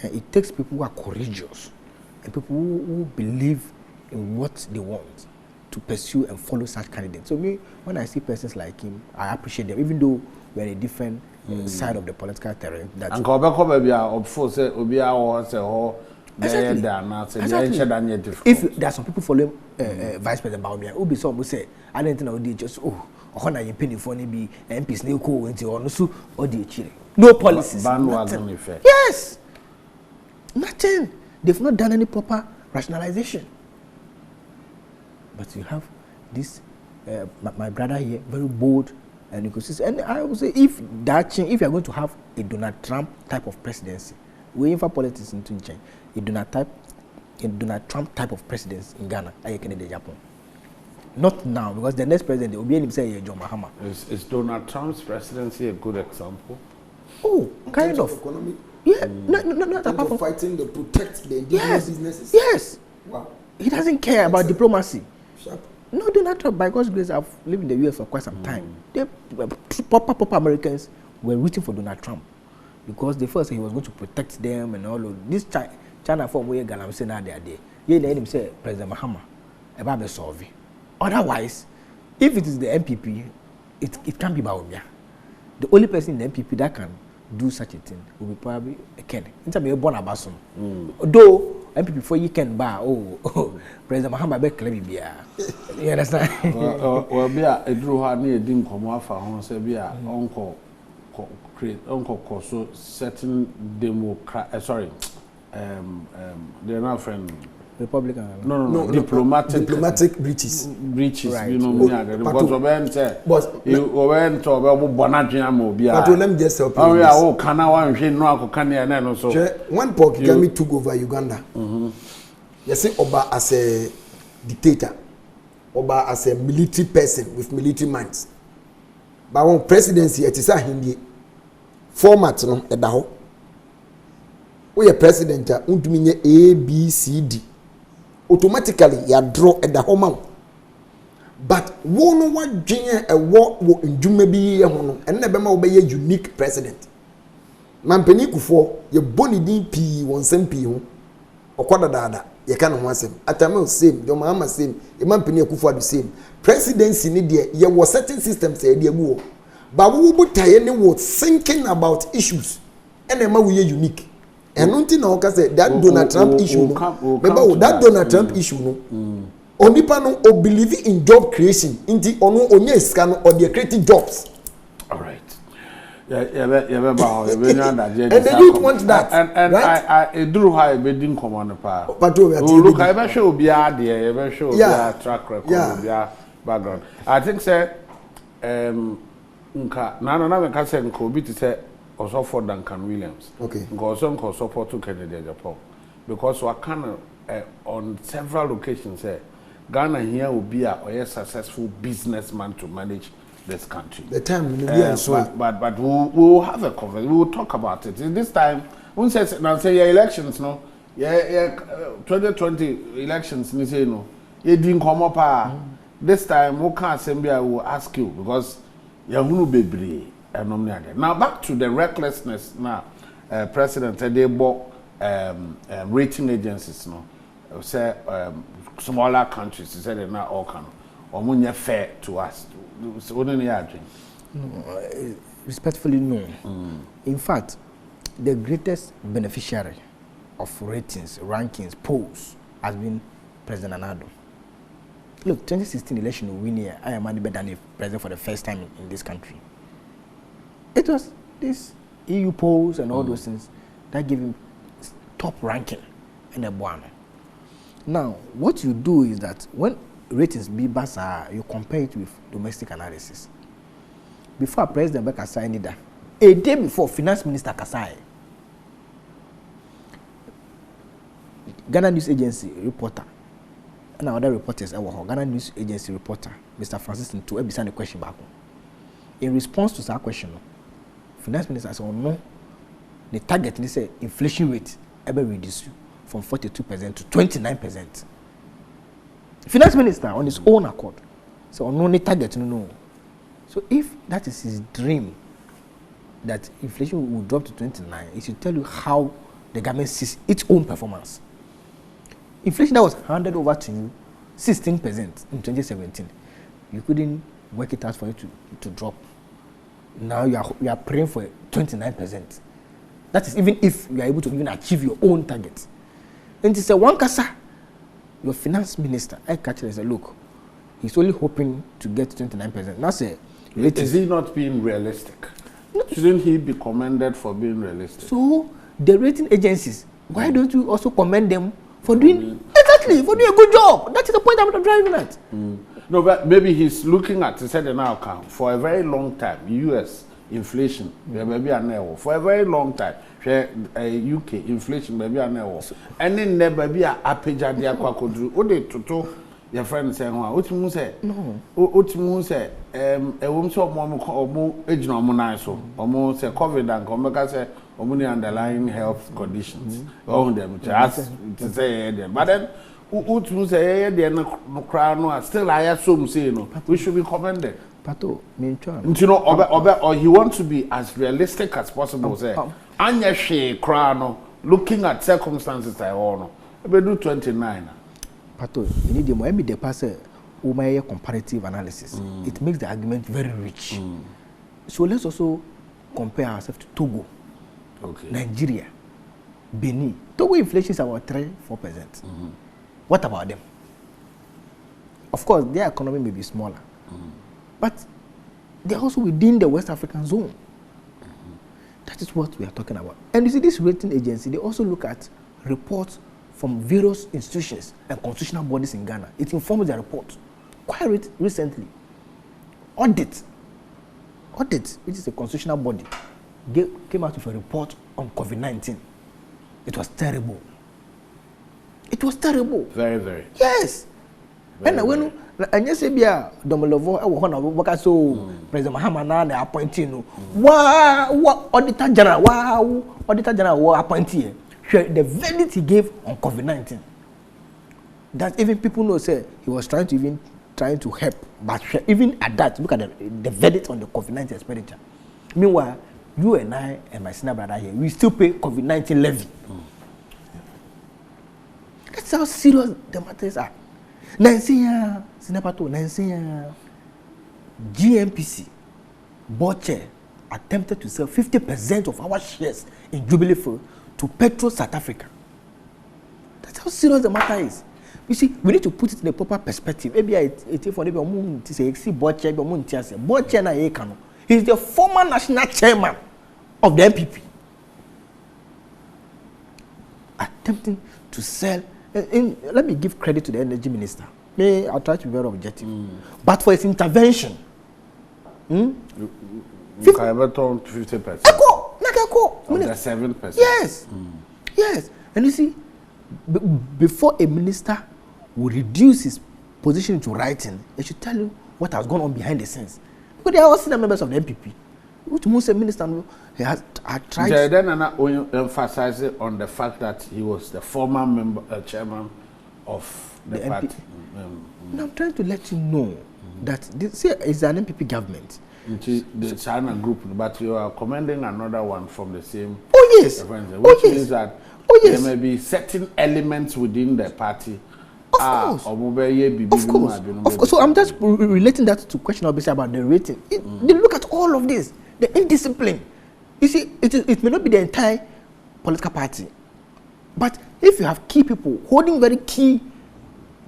it takes people who are courageous and people who believe in what they want to pursue and follow such candidates. So when I see persons like him, I appreciate them, even though we're in a different side of the political terrain. Exactly. If there are some people following Vice President Baumia, who be some who say, I don't know, they just penny for be MPs no policies. Bandwagon effect. Yes, nothing. They've not done any proper rationalization. But you have this, my brother here, very bold and inconsistent. And I would say, if you are going to have a Donald Trump type of presidency, we for politics into change. A Donald Trump type of presidency in Ghana, I can in Japan. Not now, because the next president will be able to say John Mahama. Is Donald Trump's presidency a good example? Oh, kind of. Economy? Yeah, not apart from fighting to protect the indigenous businesses. Yes, Wow. He doesn't care about diplomacy. Sharp. No, Donald Trump, by God's grace, I've lived in the US for quite some time. They proper Americans were rooting for Donald Trump because they first said he was going to protect them and all of this. China for where Ghana say now they are there. Yeah, let him say President Mahama about the solve. Otherwise, if it is the MPP, it can't be Baumia. The only person in the MPP that can do such a thing will be probably Ken. It's a born Abasun. Though MPP for you can buy President Mahama be claim be. You understand? Well, be a drew her near dim come off for home say be a uncle create uncle so certain sorry. They're not friend. Republican. No. Diplomatic breaches. Right. You know, because Oben said, you went to Bonadjamo. But let me just help you. Oh, yeah, oh, Kana, no, Kanye, so. One Paul Kagame took over Uganda. You see, Oba as a dictator, Oba as a military person with military minds. But when presidency, it is a Hindi format, no, at the whole. We are president, untuminye A, B, C, D. Automatically, you draw at the home. But one what junior a war in Jumebi and never be a unique president. Mampeni Akufo, your bony DP, one SMP, or quarter dada, you can't want him. Atamel same, your mama same, your Mampeni Akufo the same. Presidency in India, there was certain systems say dear war. But we would tie any word thinking about issues. And then we are unique. And nothing now can say that Donald Trump issue. Remember that Donald Trump issue no. Only panel or believe in job creation. In the only scan or they creating jobs. All right. And they don't want that. And right? I drew high bedding command pa. But look, I ever show be a dear, ever show be a track record, be a background. I think say nka na can say nko bi to say also for Duncan Williams. Okay. Also support to Kennedy Japan because we can on several occasions Ghana here will be a successful businessman to manage this country. The time but we'll have a conversation. We will talk about it. This time, we say elections, no, 2020 elections, we say no, you didn't come up. This time, we can't say I will ask you because you will be brave. Now back to the recklessness. Now, President they bought rating agencies. No, say smaller countries. He said they're not all kind. Or fair to us. Respectfully, no. In fact, the greatest beneficiary of ratings, rankings, polls has been President Addo. Look, 2016 election we win here. I am better than the president for the first time in this country. It was this EU polls and all those things that give him top ranking in the Boano. Now, what you do is that when ratings be basa, you compare it with domestic analysis. Before President Beka signed that, a day before Finance Minister Kasai, Ghana News Agency reporter, and other reporters, Ghana News Agency reporter, Mr. Francis, to the question back. In response to that question, Finance Minister said, no, the target is inflation rate ever reduced from 42% to 29%. Finance Minister on his own accord. So no need target, no. So if that is his dream, that inflation will drop to 29, it should tell you how the government sees its own performance. Inflation that was handed over to you, 16% in 2017. You couldn't work it out for it to drop. Now you are praying for 29%. That is even if you are able to even achieve your own target. And it's a one kasa. Your finance minister, I catch it and say, look, he's only hoping to get 29%. Now say, is he not being realistic? No. Shouldn't he be commended for being realistic? So the rating agencies, why don't you also commend them for doing exactly for doing a good job? That is the point I'm driving at. No, but maybe he's looking at he said now for a very long time, US inflation, maybe an error. For a very long time, UK inflation, maybe an error. And then never be a apeja dia kwakodru. Ode toto your friend say ho. Otimu say no. Otimu say ewom so omo ejina omo nan so. Omo say COVID and omeka say omo ni underlying health conditions. Oh them just to say them. But then Utu say the no crown still I assume say no. We should be commended. Pato, me try. You know, or he wants to be as realistic as possible. Say, Anya she crown looking at circumstances I own. We do 29. Pato, you need the passer who may comparative analysis. It makes the argument very rich. So let's also compare ourselves to Togo, Nigeria, Benin. Togo inflation is about 3-4%. What about them? Of course, their economy may be smaller, but they're also within the West African zone. That is what we are talking about. And you see, this rating agency, they also look at reports from various institutions and constitutional bodies in Ghana. It informs their report. Quite recently, Audit, which is a constitutional body, came out with a report on COVID-19. It was terrible. It was terrible. Very, very. Yes. Very, and when and you say, "Bia, Domolovo, I want to so President Mahamana they appointing. Wow, Auditor General, wow, Auditor General was appointed. The verdict he gave on COVID-19. That even people know say he was trying to help, but even at that, look at the verdict on the COVID-19 expenditure. Meanwhile, you and I and my senior brother here, we still pay COVID-19 levy. That's how serious the matters are. Nancy, GMPC, Boche, attempted to sell 50% of our shares in Jubilee Field to Petro South Africa. That's how serious the matter is. You see, we need to put it in a proper perspective. Maybe it's for the to say, see, Boche na Ekano. He's the former national chairman of the MPP. Attempting to sell. Let me give credit to the energy minister. I'll try to be very objective. But for his intervention, you can ever turn 50%. Of the 7%. Yes. Yes. And you see, before a minister will reduce his position to writing, they should tell you what has gone on behind the scenes. Because they are all senior members of the MPP. Which most minister has tried. Then I emphasize on the fact that he was the former chairman of the party. Now I'm trying to let you know that this is an MPP government. The China group, but you are commending another one from the same. Oh yes. Which means that there may be certain elements within the party. Of course. So I'm just relating that to question obviously about the rating. They look at all of this, the indiscipline. You see, it may not be the entire political party, but if you have key people holding very key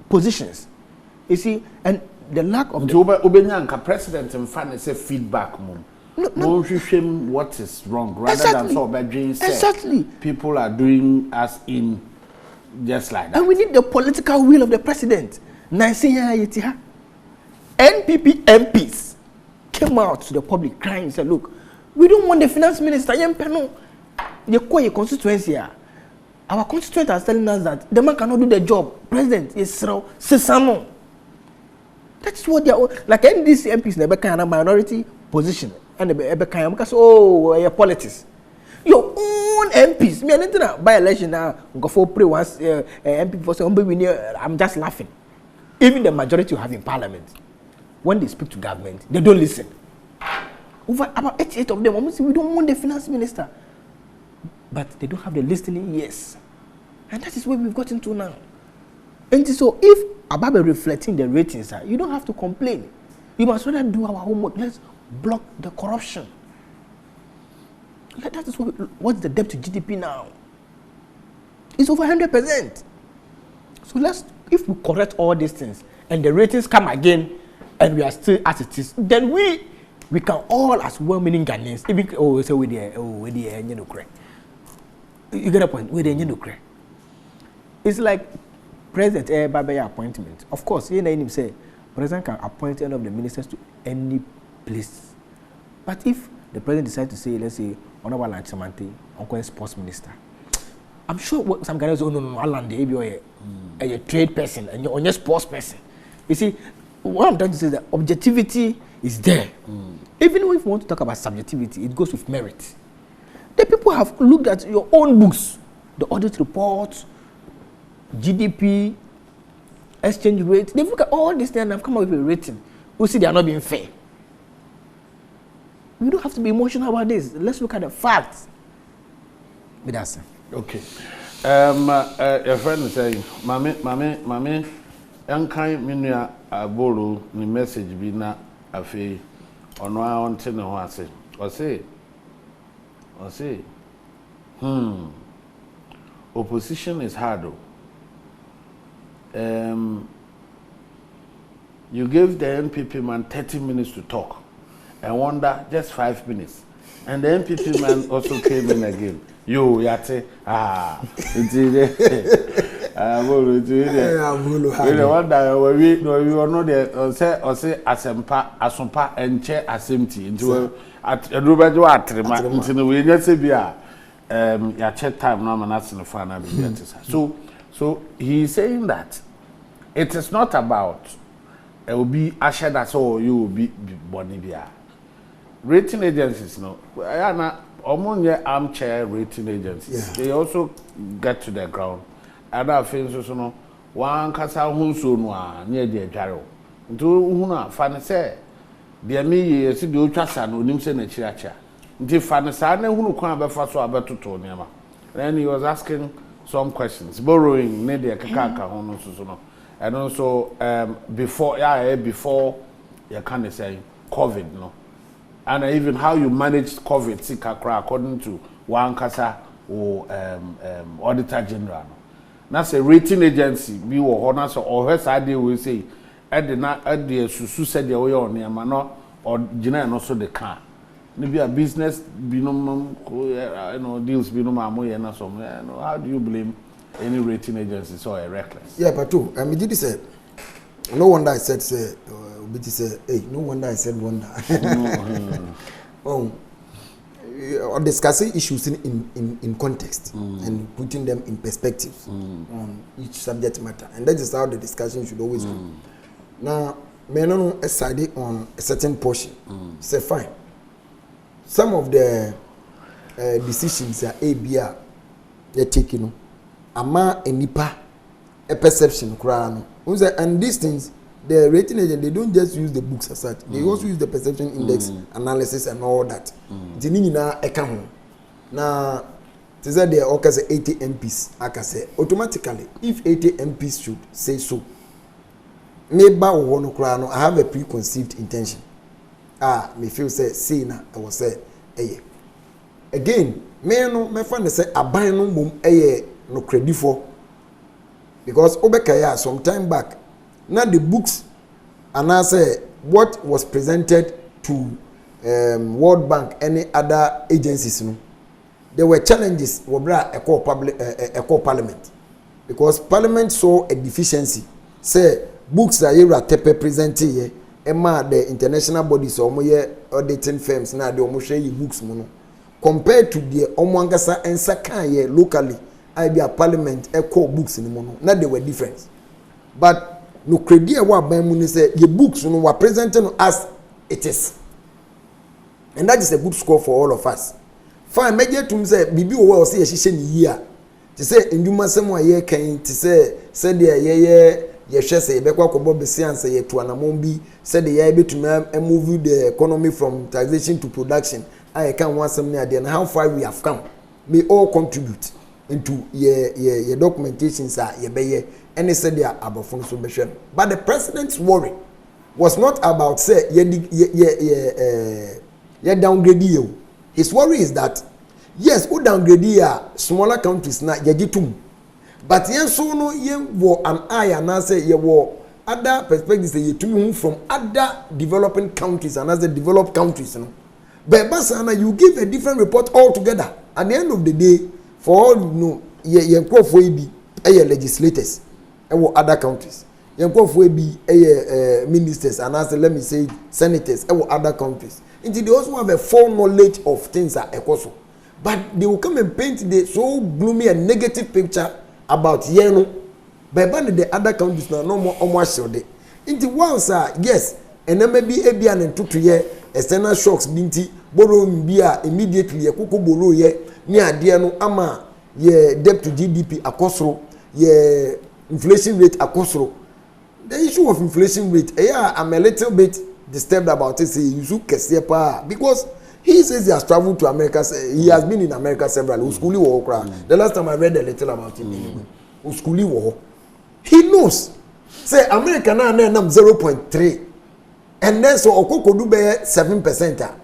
positions, you see, and the lack of the president and finally say feedback no what is wrong rather than so bad exactly people are doing as in just like that. And we need the political will of the president. NPP MPs came out to the public crying and said, look, we don't want the finance minister. You call your constituency. Our constituents are telling us that the man cannot do the job. President is Sesamo. That's what they are like. NDC MPs in a minority position. And because your politics. Your own MPs. Me and by election now go for pray once MP for say I'm just laughing. Even the majority you have in parliament, when they speak to government, they don't listen. Over about 88 of them, almost we don't want the finance minister. But they don't have the listening ears. And that is where we've gotten to now. And so if Ababe reflecting the ratings, you don't have to complain. You must rather do our homework. Let's block the corruption. That is what's the debt to GDP now? It's over 100%. So if we correct all these things and the ratings come again and we are still as it is, then we can all as well-meaning Ghanaians, even say you get a point, it's like President Babaya appointment. Of course, you say President can appoint any of the ministers to any place. But if the President decides to say, let's say, Honorable Lanchamante, Uncle Sports Minister, I'm sure some guys don't know Alan, you're a trade person and you're a sports person. You see, what I'm trying to say is that objectivity is there. Even if we want to talk about subjectivity, it goes with merit. The people have looked at your own books, the audit reports, GDP, exchange rate. They look at all these things and have come up with a rating. We see they are not being fair. We don't have to be emotional about this. Let's look at the facts. But that's it. Okay. A friend is saying, Mami, Yankai Minia Aboro, the message be na afe, on one ten or say, opposition is hard. You gave the NPP man 30 minutes to talk. I wonder, just 5 minutes. And the NPP man also came in again. You, Yate, it's wonder we are not there, or say, Asempa, and chair Asemti, into a Robert Watrema, into the way, let's say, your chat time, no man asking the final. So he is saying that it is not about it will be ushered as all you will be Bonibia. Rating agencies, no, among your armchair rating agencies, they also get to the ground. Other things, no, one casa hunso near the Jaro. Do Huna, Fanny say, dear me, yes, the ultrasan, Unimsen and Chiracha. Until Fanny Sana, who can't be fast or about to Tonyama. Then he was asking some questions, borrowing Nedia Kakaka, Honosuno. And also, before you can say COVID, no. And even how you managed COVID, Sikakra, according to one Kasa or Auditor General. That's a rating agency, be or honors or her side, will say, at the Susu said the way on Yamano or Gina and also the car. Maybe a business binom, deals binom, and so on. How do you blame any rating agency so reckless? Yeah, but too, I mean, did you say, no wonder I said, hey, no wonder I said wonder. Or discussing issues in context and putting them in perspectives on each subject matter. And that is how the discussion should always go. Now, men on a side on a certain portion. Say, fine. Some of the decisions are ABR, they're taking, ama enipa a perception, and these things, the rating agent, they don't just use the books as such. They also use the perception index analysis and all that. Now, they say there are 80 MPs. I can say automatically, if 80 MPs should say so, maybe I have a preconceived intention. Me feel say na I was say again. Me find say aban no mum no credit for, because Obekaya some time back. Now the books, and I say what was presented to World Bank, any other agencies, there were challenges. A core parliament, because parliament saw a deficiency. Say books that you are presenting here, the international bodies or auditing firms now they almost share books compared to the Omwangasa and Sakanye locally. I be a parliament core books in the mono. Now they were different, but no credit what by money say the books were presenting as it is, and that is a good score for all of us. Fine, major to say bibi o say she year to say induma semo ye kan to say there ye say be kwa kobo besian say ye to anamon bi say the ye be to move the economy from taxation to production. I can want some near and how far we have come. May all contribute into your documentations are ye be and they said they are about function. But the president's worry was not about say downgrading. His worry is that yes, who downgrading smaller countries na yajitum. But yes, so no ye wo an eye and I say ye wo other perspectives ye to move from other developing countries and as the developed countries, But Basana, you give a different report altogether. At the end of the day, for all you know, ye be legislators. Other countries. Ministers and as let me say senators other countries. Until they also have a full knowledge of things that ecoso. But they will come and paint the so gloomy and negative picture about Yeno. But the other countries now no more almost sure. Until once yes, and then maybe Abian and 2 year external shocks binti borrow beer immediately a kuku boro ye near diano ama ye debt to GDP akosro ye inflation rate akosro the issue of inflation rate, yeah, I'm a little bit disturbed about it. Say you should because he says he has traveled to America. He has been in America several. Uskuli war. The last time I read a little about him, anyway. Uskuli war. He knows. Say America now 0.3, and then so Okoko do be 7%.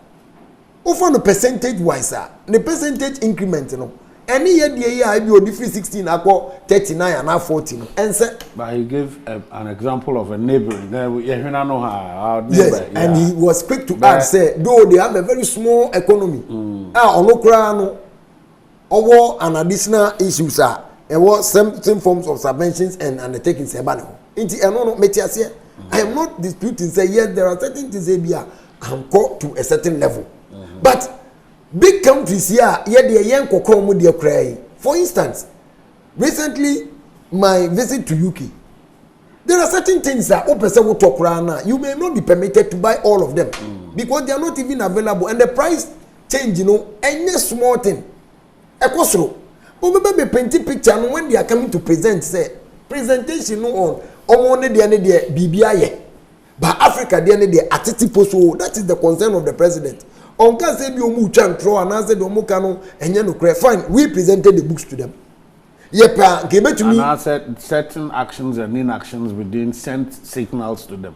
Over the percentage wise, the percentage increment, you know. Any year the year I be 16, I go 39 and now 14. And say, but he gave an example of a neighboring. Yes, and he was quick to add, say, though they have a very small economy, an additional issues are some forms of subventions and undertakings. I am not disputing, say, yes, there are certain things that are caught to a certain level. But big countries here, they young cry. For instance, recently, my visit to UK, there are certain things that you may not be permitted to buy all of them because they are not even available, and the price change, you know, any small thing. But maybe painting picture when they are coming to present, say presentation on the BBI, but Africa the attitude. That is the concern of the president. On can say you move and throw and answer the Mokano and you fine. We presented the books to them. Yep, give it to me. And I said certain actions and inactions within sent signals to them.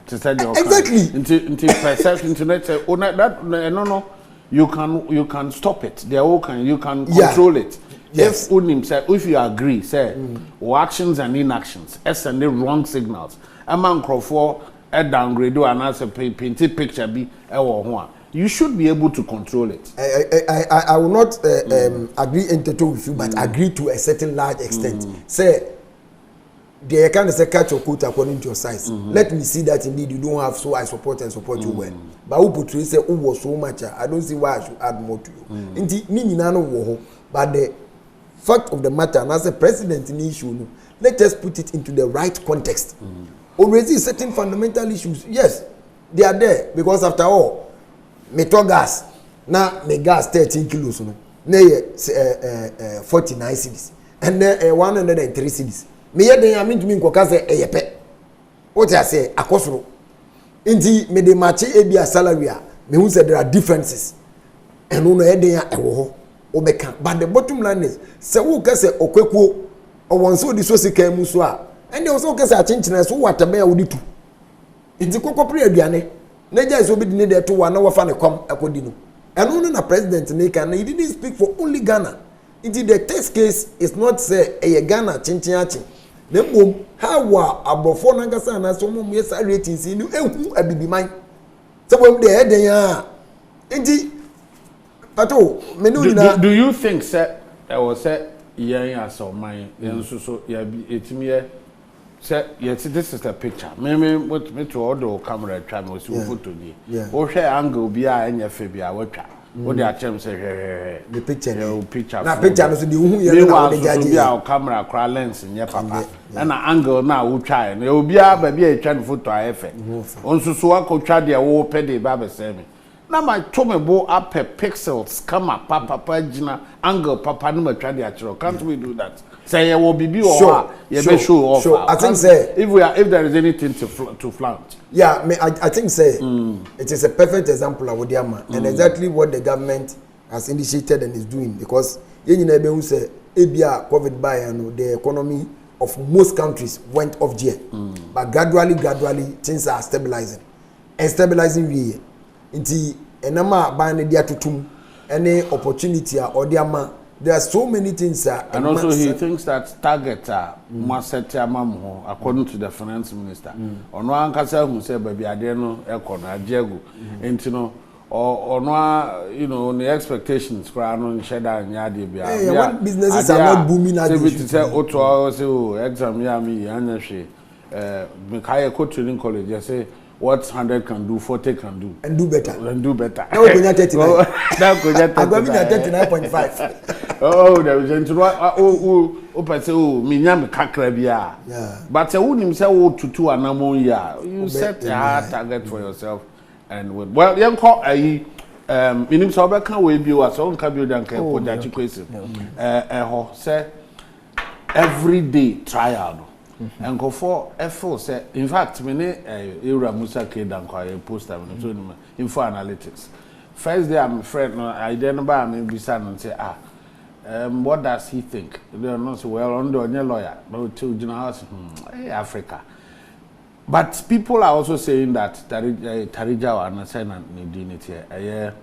To say exactly. Into perception internet say, oh no, you can stop it. They all can you can control it. Yes. If you agree, say actions and inactions, send the wrong signals. A man for a downgrade and as a painted picture be you should be able to control it. I will not agree entirely with you, but agree to a certain large extent. Say, they can say catch your coat according to your size. Let me see that indeed you don't have, so I support and support you well. But who portray say who was so much? I don't see why I should add more to you. Indeed, but the fact of the matter, and as a president in the issue, let us put it into the right context. Already certain fundamental issues, yes, they are there because after all. Meto gas na me gas 13 kilos no na 49 cedis and 103 cedis me ye den am ntumi nkoka se eyepe what I say akosoro nti me de match e bia salary a me hu say there are differences and no e den a ewo ho obeka but the bottom line is se wo ka se okwekuo o wonso di so sika mu so a and they also ka se achinchina so watabe a wodi tu nti kokopre aduane Naja is obedient there to one hour fan come akodino. And only the president he didn't speak for only Ghana. Indeed, the test case is not say a Ghana chinchin. Then how were above Nagasa and some more yes ratings in you a baby mine. So when they had indeed, but do you think sir I was said yeah so my so yeah it's me. Yes, this is the picture. Me what me to order camera try me see photo ni. O share angle bi a enya fe bi a watwa. O dey achem say the picture. Picture. Na picture no so the hu ye na o dey jaji. Bi a camera cra lens nye papa. And na angle na wo twa e. Obi a ba bi a twa photo a efe. Onso so akotwa de wo pe de ba be say me. Na my tomebo up pixels come up papa gina angle papa no matwa de a chiro. Can't we do that? Say you will be sure. Sure. I think say if there is anything to flaunt. Yeah, I think say it is a perfect example of Odiama and exactly what the government has initiated and is doing because you know say ebia COVID by and the economy of most countries went off gear. But gradually things are stabilizing. And stabilizing we inti enama ba na dia tutum any opportunity or Odiama. There are so many things. And also he thinks that targets are according to the finance minister. Ono ankasa who say baby adeno ekona ajegu. Enti no or no you know the expectations for no sheda nya de bia. When businesses are not booming as they should. Say oto say exam ya me anya hwe. Me kai ko training college you say what 100 can do, 40 can do. And do better. Now we're going to 39. Now we're going to 39.5. Oh, there is minyam kakra bia. Yeah. But a woman say to 2 anamon year. You set a hard target for yourself and well, young call minim so be kan we bi wa so nka bi odan kan ko dachi kwesi. Say every day trial. and go for F4 say in fact many Ira Musa Kedan kwa poster so info analytics. First day I'm friend no I didn't buy me visa and say what does he think? They are not so well under a lawyer, no to house Africa. But people are also saying that Tarija and Senna Nidinity Ira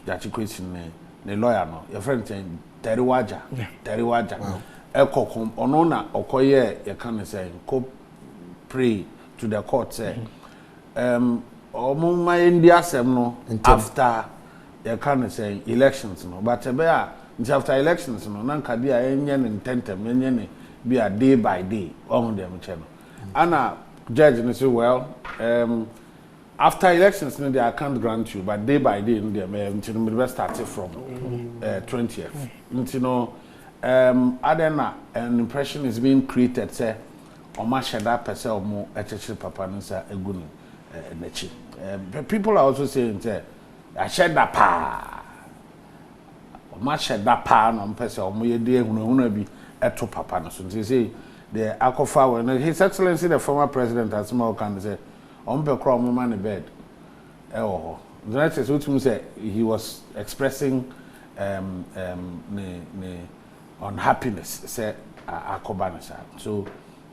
Jachikwisin the lawyer no your friend saying Teriwaja Eko onona okoye you can say ko pray to the court say my India asem no after you can say elections no but after elections no nanka bia enye ne intentem enye ne bia day by day on them channel ana judge no say well after elections no they can't grant you but day by day no they may start from 20th you know adena an impression is being created say oma sheda pese omo echeche papa no say egunu nechi people are also saying say I sheda pa oma sheda pa no pese omo ye de ehunu bi eto papa no so say the Akufo Addo His Excellency the former president as small can say omo kro omo man bed the next is what say he was expressing unhappiness say akobanasa. So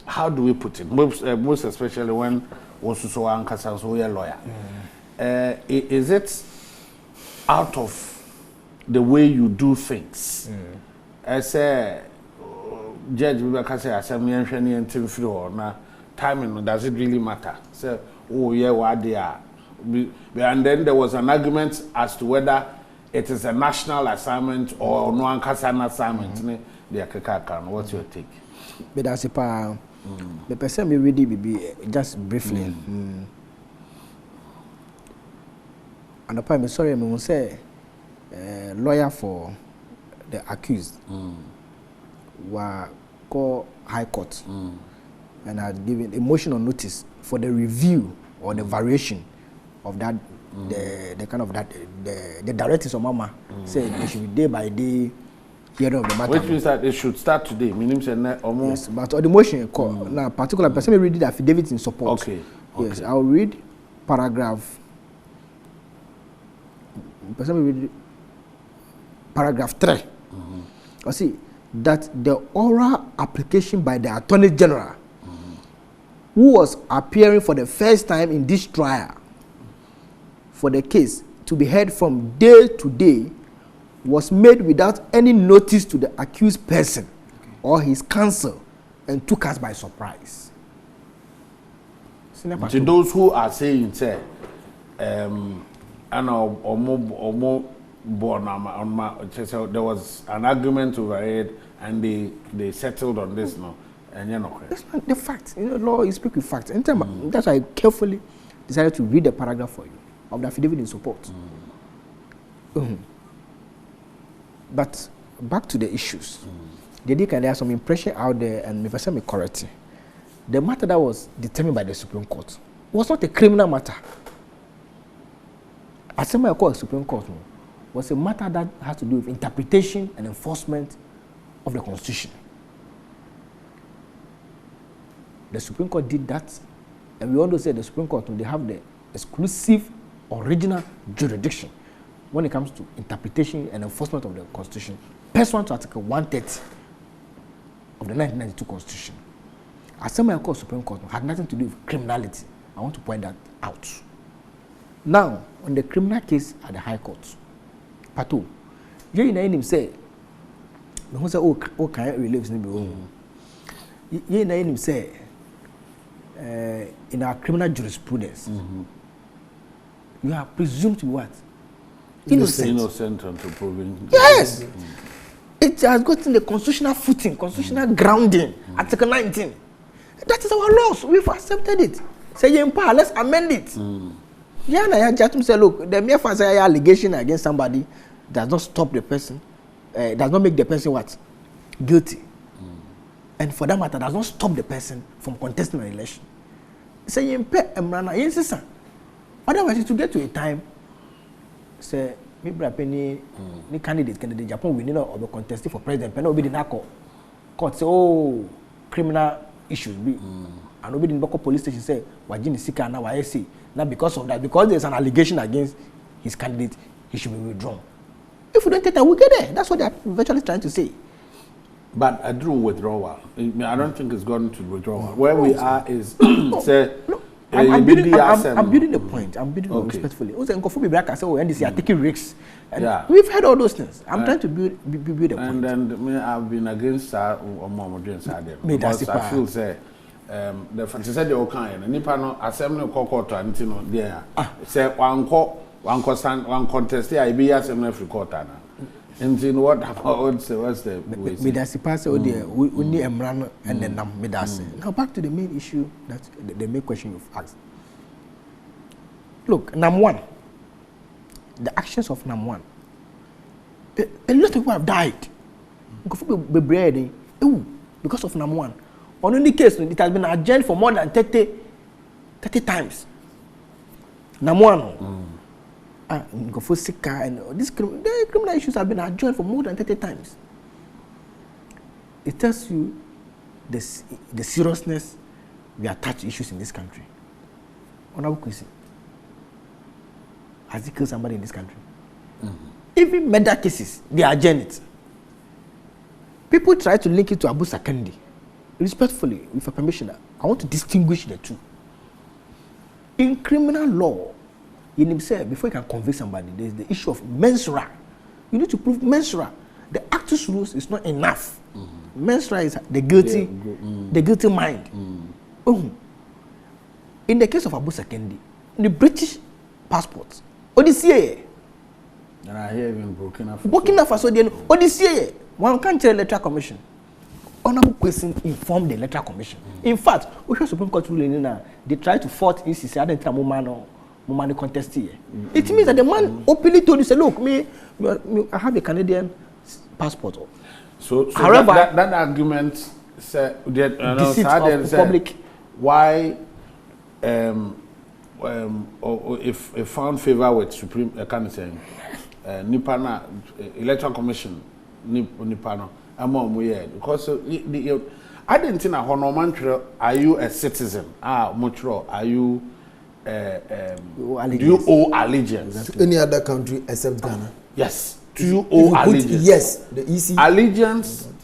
how do we put it most especially when also so ankasa so a lawyer is it out of the way you do things I say judge we can say assembly and team free na timing does it really matter say oh yeah what they are and then there was an argument as to whether it is a national assignment or no ankasa assignment they are what's your take but that's a the person me ready be just briefly and the point sorry me say lawyer for the accused were called high court and had given a motion on notice for the review or the variation of that the kind of that the directives of mama said it should be day by day hearing of the matter. Which means that it should start today. Meaning yes, but on the motion call now particular person may read the affidavit in support. Okay. Yes, I'll read paragraph. Person may read paragraph 3. I see that the oral application by the Attorney General, who was appearing for the first time in this trial, for the case to be heard from day to day, was made without any notice to the accused person or his counsel and took us by surprise. To those who are saying, say, there was an argument over it and they settled on this now. And that's not the fact. You know, law is speak with facts. And that's why I carefully decided to read the paragraph for you of the affidavit in support. But back to the issues. There are some impression out there, and if I say me correct, the matter that was determined by the Supreme Court was not a criminal matter. I say my call Supreme Court was a matter that has to do with interpretation and enforcement of the Constitution. The Supreme Court did that, and we also said the Supreme Court they have the exclusive original jurisdiction when it comes to interpretation and enforcement of the Constitution, pursuant to Article 130 of the 1992 Constitution. Assembly Court Supreme Court had nothing to do with criminality. I want to point that out. Now, on the criminal case at the High Court, Pato, you in say, who say, oh, can I relieve him? You in him say, in our criminal jurisprudence, you are presumed to be what? Innocent until proven. Yes. It has gotten the constitutional footing, constitutional grounding, Article 19. That is our laws. We've accepted it. Say, let's amend it. Yeah, just say, look, the mere fact that allegation against somebody does not stop the person, does not make the person what? Guilty. And for that matter, does not stop the person from contesting an election. Say, otherwise, to get to a time, say, maybe candidate Japan will not be contesting for president, but not be the court say, oh, criminal issues be and nobody in Boko police station say wajini sika na why say now because of that, because there's an allegation against his candidate, he should be withdrawn. If we don't take that, we get there. That's what they're virtually trying to say. But I drew withdrawal. I don't think it's gone to withdrawal. Where we are is say. I'm building the point. I'm building it respectfully. Also, Akufo Addo say, "Oh, NDC are taking risks." And we've heard all those things. I'm trying to build a point. And then I've been against because I feel say the fancy said the Okan and Nipa no assembly court and no there. Say one contest here. I be assembly free court na. And what what's the Medasi pass or there we need Emran and then Medasi. Now back to the main issue, that the main question you've asked. Look, NAM1, the actions of NAM1. A lot of people have died. Because of NAM1. On any case, it has been adjourned for more than 30 times. NAM1. And these criminal issues have been adjourned for more than 30 times. It tells you the seriousness we attach to issues in this country. Honorable Kwesi, has he killed somebody in this country? Even murder cases, they adjourn it. People try to link it to Abu Sakandi. Respectfully, with a permission, I want to distinguish the two. In criminal law, in himself, before you can convict somebody, there's the issue of mens rea. You need to prove mens rea. The actus rules is not enough. Mens rea is the guilty mind. In the case of Abu Sakandi, the British passports, Odyssey. And I hear even Burkina Faso, Odyssey. One can't tell the Electoral Commission. Honorable Kwesi informed the Electoral Commission. In fact, we have Supreme Court ruling now. They try to fault ICC. I didn't tell Mumano contest here. It means that the man openly told you, say, look, I have a Canadian passport. So however, that argument said that public. Why if found favor with Supreme Nipana Electoral Commission Nipano because I didn't think are you a citizen? Are you do you owe allegiance to any other country except Ghana? Yes. Do you owe allegiance? Yes. The EC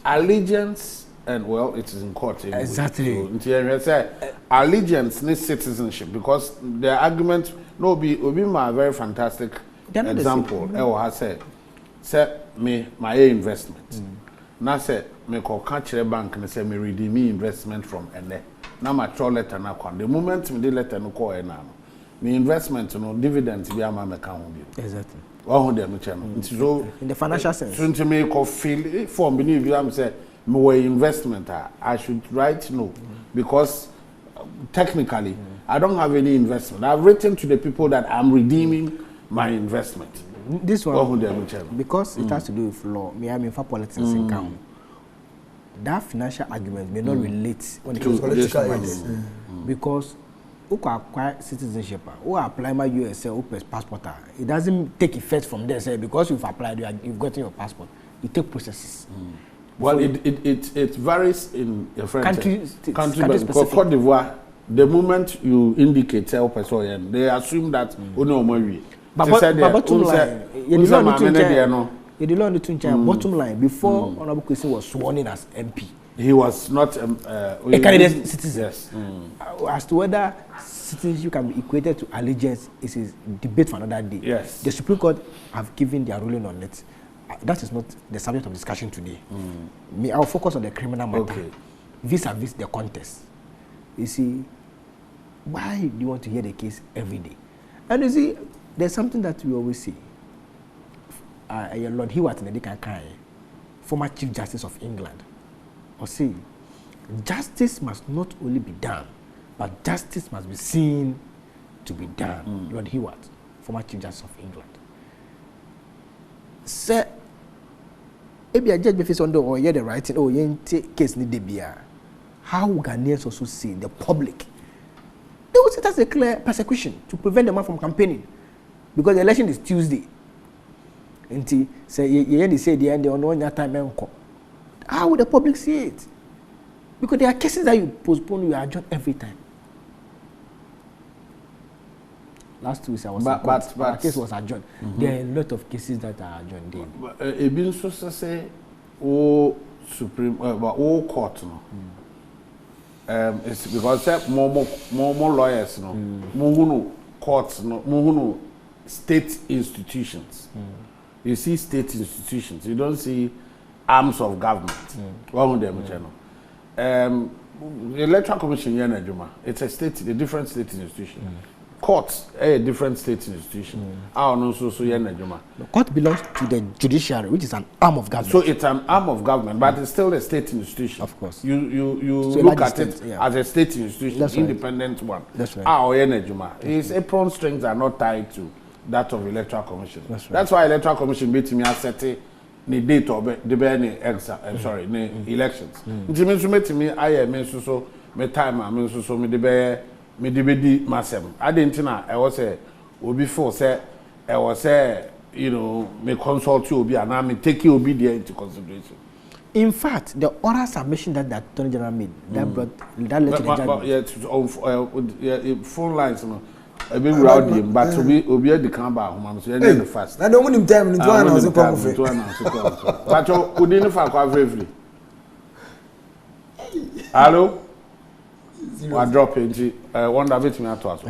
allegiance, and well, it is in court. Anyway. Exactly. So, allegiance needs citizenship because the argument no be my very fantastic example. I said my investment. Now say me call catch the bank and say me redeem me investment from ene. Now my throw letter na kon. The moment me the letter no call na me investment no dividends be am account bi. Exactly. One them channel. So in the financial sense. So to me call feel form believe you am say me way investment I should write no because technically I don't have any investment. I've written to the people that I'm redeeming my investment. This one because it has to do with law. Me I mean for politics in count. That financial argument may not relate when it comes to political because who can acquire citizenship, who apply my USL, who passport, it doesn't take effect from there. Say because you've applied, you've gotten your passport. It takes processes. Well, it varies in different country specific. Cote d'Ivoire, the moment you indicate self person, they assume that no more. But bottom line, bottom line, before Honorable Kwesi was sworn in as MP, he was not a candidate citizen. Yes. As to whether citizenship can be equated to allegiance is a debate for another day. Yes. The Supreme Court have given their ruling on it. That is not the subject of discussion today. I'll focus on the criminal matter. Vis-a-vis the contest. You see, why do you want to hear the case every day? And you see, there's something that we always see. Lord Hewitt Nedikankai, former Chief Justice of England, or say, justice must not only be done, but justice must be seen to be done. Lord Hewitt, former Chief Justice of England. Sir, maybe a judge face on the or the writing, oh, you take case need to be how Ghanaians also see the public. They will see it as a clear persecution to prevent the man from campaigning. Because the election is Tuesday. And say you say the end on one time. How would the public see it? Because there are cases that you postpone, you adjourn every time. Last 2 weeks I was in court. Our case was adjourned. There are a lot of cases that are adjourned. It been so say, oh Supreme, but oh court no. It's because more lawyers no, more courts no, more state institutions. You see state institutions. You don't see arms of government. One of them, the Electoral Commission here in Nigeria, it's a different state institution. Courts, a different state institution. So here in Nigeria. The court belongs to the judiciary, which is an arm of government. So it's an arm of government, but it's still a state institution. Of course. You so look at it as a state institution, That's independent one. That's right. Here in Nigeria, its apron strings are not tied to that of Electoral Commission. That's right. That's why Electoral Commission beat me as setting the date of the elections. It means to me, I am so me time, I mean so me the masem. I didn't know I was a before say I was me consult you and I take you into consideration. In fact, the oral submission that the Attorney General made that led to the judgment. Phone lines, a bit rowdy, but to be the camera, so you're fast. I don't want him time into one house. But you couldn't find quite briefly. Hello? I drop it. One that bit me at us.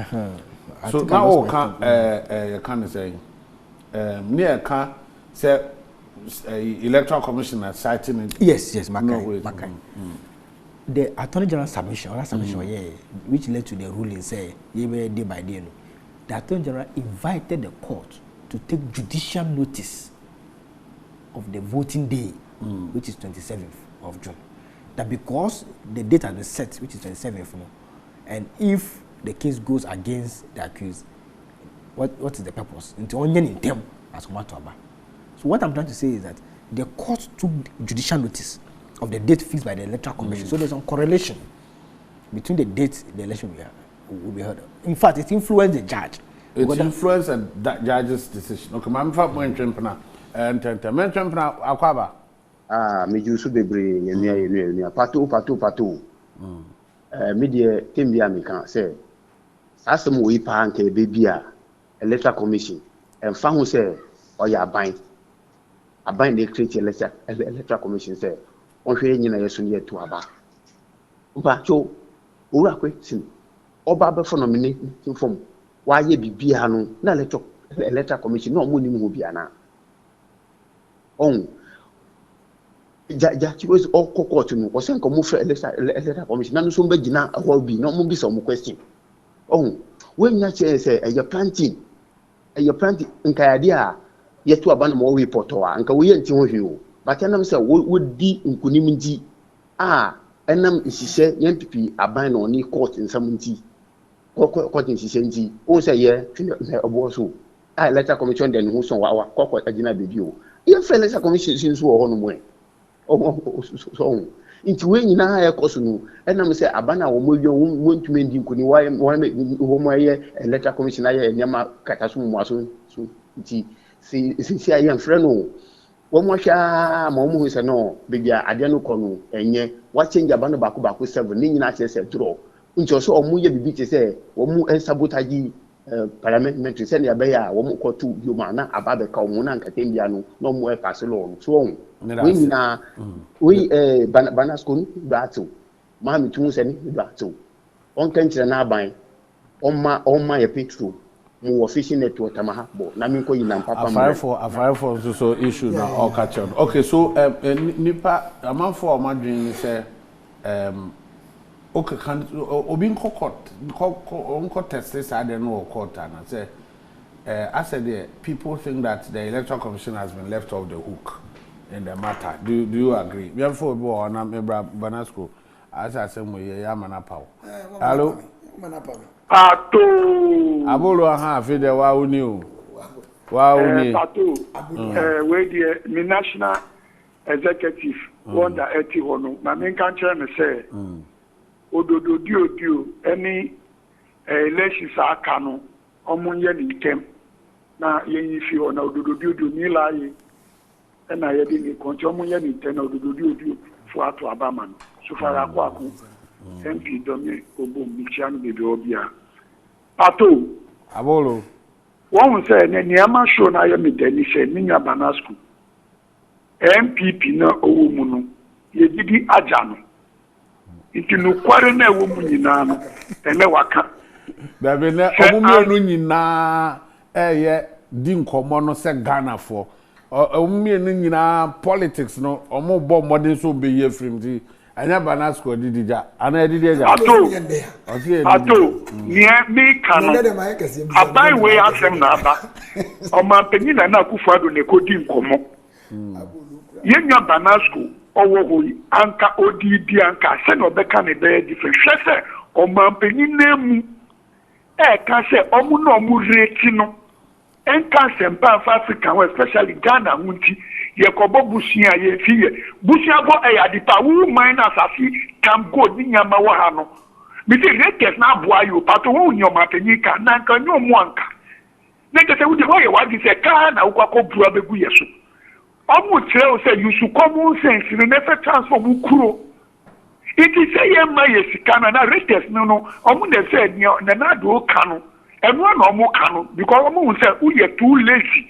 So now, you can't say, near can say, Electoral Commission citing it. Yes, Makai. The Attorney General submission, which led to the ruling, say, day by day. The Attorney General invited the court to take judicial notice of the voting day, which is 27th of June. That because the date has been set, which is 27th, and if the case goes against the accused, what is the purpose? So what I'm trying to say is that the court took judicial notice of the date fixed by the Electoral Commission. So there's some correlation between the date the election will be held. In fact, it influenced the judge. It influenced the judge's decision. Okay, I'm going to Akwaba. Me jusu bebre nyania pato media tembia me kan say asem wo ipa anka bebia Electoral Commission and fa ho say oya aban dey create Electoral Commission say onhwe nyina yeso ne to aba mpa cho owura kwe sin oba be for nominate inform wa ye bibia no na Electoral Commission no mo ni mu bia na on Jaji was all court no was saying come for Electoral Commission na no so be gina aho bi no mo bi some question when nya che say e planting nkayade a ye to aba no mo we poto a nka we nti ho hwe o but enam say wo di nkunim nti enam isise ye MPP aban no ni court nsam nti court isise nti o say ye obo so Electoral Commission den ho so wa court agina bebi o ye Electoral Commission so ho no mo so into when you na ekoso no enam say abana wo mowie wo ntumi ndi nkuni wo moye Electoral Commission aye nyama kataso mu aso so nti si aye mfre no wo mo hwa ma wo mo se no bibia ade no kɔ no enye wa change abana bako 7 ni nyina che se draw nti so o mo ye bibi che se wo mo sabotage parliamentary se ne abeya wo mo kɔ tu bi ma na ababe ka wo mo na nkatembia no no mo e pass law so we na we banaskon battle mami tun se ni battle on kan kire na aban on ma ye petrol mo fishing network tamaha bo na mi ko yina papa afire for so issue na all catch on. Okay, so nipa amount for madwin say okay can obi court test this I don't know court and say I said people think that the Electoral Commission has been left off the hook in the matter. Do you agree? We have for boy na me Banasco as I say mo ye manapa. Hello. Pato. Abolo ha fi de wa uni o. Wa uni. Pato. We the national executive wonder eti hono. Na me kan kire me say. Ododo dio any elections aka no omunye ni ntem. Na yen fi hono ododo dio ni laye. Na ye di ni konti omunye ni ntem na ododo dio Akufo Addo Abama so far Akwaku MP Domi Obo Michian Baby Obia Pato Abolo one say Niama show na ya medani say Ninya Banasku MPP na owo mu no ye didi aja no nti no kware na ewo mu nyina no ene waka Baby na omumienu nyina eye di nkomo no se Ghana for omumienu nyina politics no omo bo modern so be ye frame di anya Banasco didija ana didija ato nie me kanu abai we asem na aba o ma penyi na Akufo Addo ne kodi nkomo yenya Banasco owo hoyi anka odidi anka se no beka ne be different hwese o ma penyi na mu ka se omu no mu reti no enka sempa for Africa especially Ghana hunti ye kobo busia ye fiye busia bo adipa wu minus afi can go ni nyama wa ha no mi ti rekes na aboa yo pato wu nyoma penyika na nka nyomu anka na kete wu de wo ye wadi se ka na ukwa ko bua begu yeso omu tire o se you should common sense ni never transform ukuro it is say ye ma ye sikana na rekes no omu de se na do kanu enu na omu kanu because omu say who ye too lazy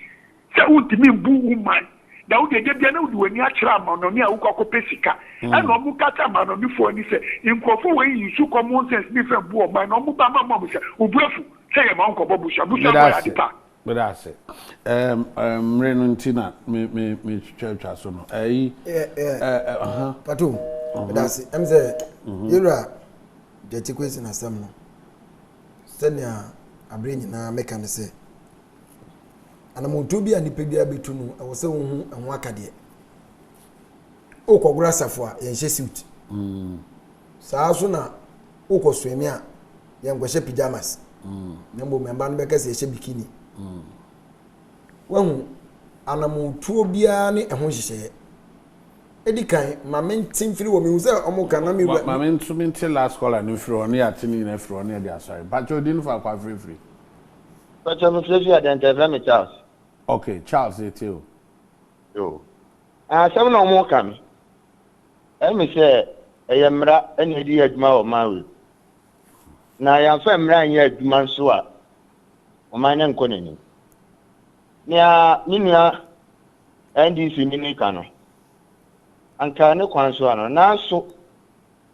say ultimi bu woman da wo de bia na wo de wani akira ma no ne a wo kwakope sika e na omu kata ma no ni fo ni se inkofo we yi su common sense ni fe bu o ma na omu ba ma mo se obuafu say ye ma nkobo busha busha ba ya dipa but that's it mrenu ntina me church so no Pato that's it say yura de tikwesi na sam no senya abre nyina meka ne se anamuntu bi anipa bi abetu no e wo se wo hu anwo akade o kogura safo a ye hye suit saa so na o ko swemi a ye ngwehye pyjamas nembo memba no beka se ye hye bikini wahu anamuntu obia ne ehon hyehyɛ edikan mamentin firi wo mi se omuka na mi mamentin last call and firi on ya tini na firi on ya dia sorry but you didn't for kwa free but you must leave identify Charles. Okay, Charles it you. Yo. Some no more come. Me say eyemra ene di aduma o mawe. Na ya fa mra anya aduma nso a o man nko nani. Nia ninia NDC ni ka no. Anka ne kwan so ano na so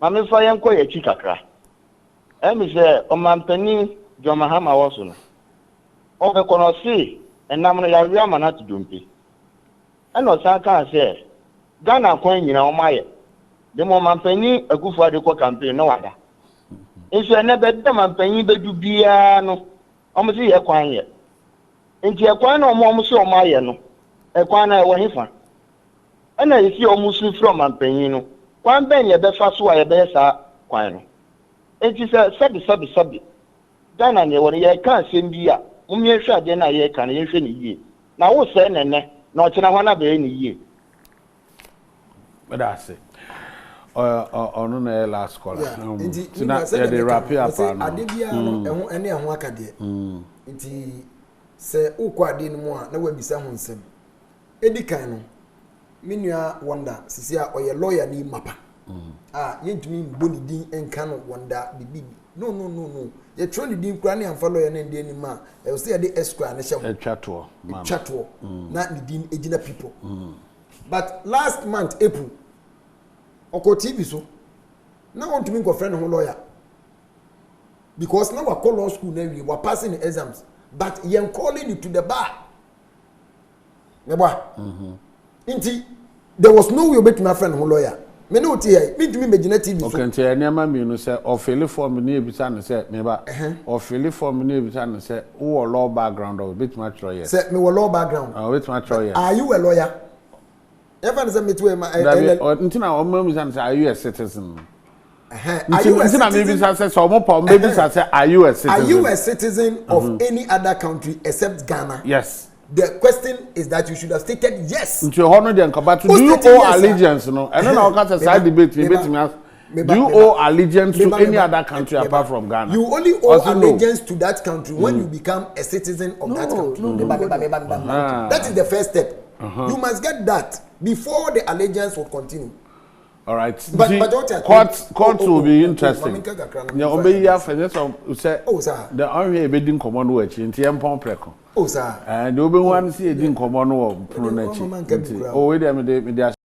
ma me fa yenko ye chi kakra. Me say o man pani Joma Hama wo so no. O be kono si enam no ya wi amana to dompe eno san kan se Ghana kwan nyina o maye de mo mampani Akufo Addo ko campaign no wada nso ene be de mampani bedu bia no o mo si ye kwan ye nti e kwan na o mo so o maye no e kwan na e wo hifa ena yesi o mo su from mampani no kwan ben ye be fa so a ye be sa kwan no nti se sabi Ghana ne wo ye kan sem bia umye hwa de na ye kan ye hwe ni yie na wo se nene na o kina ho na be ni yie but that's it ono na last call na ya de wrap up na ade bia no ehun ene ehun akade nti se ukwa ade no mu a na wabisa ho nsem edikan no minua wonder sisi a oye lawyer ni mapa yentumi mboni din enka no wonder bibi no ye troni din kura ne amfa lawyer ne ndi ma e wo se ye de escrow ne hye chato na ni din ejina people but last month April oko TV so na want to me go friend ho lawyer because now we call law school now we were passing the exams but you calling you to the bar inti there was no way bet my friend ho lawyer me no tie me ntumi megina TV so okay ntia niam mi no say o fill form ni ebisa no say me ba o fill form ni ebisa no say wo law background o bet my try yes say me wo law background bet my try yes are you a lawyer ever say me to my ntina o mam say are you a citizen are you a citizen maybe say so mo pom maybe say are you a citizen of any other country except Ghana? Yes. The question is that you should have stated yes. Into your honor, but do you owe allegiance? No, and then I'll catch a side debate. Do you owe allegiance to any other country apart from Ghana? You only owe allegiance to that country when you become a citizen of that country. That is the first step. You must get that before the allegiance will continue. All right. Court will be interesting. Yeah, obey ya for say the only bedding command watch in Tiampon Preco. Oh, sir. And the open one see a din command or pronachi. Oh, wait a minute.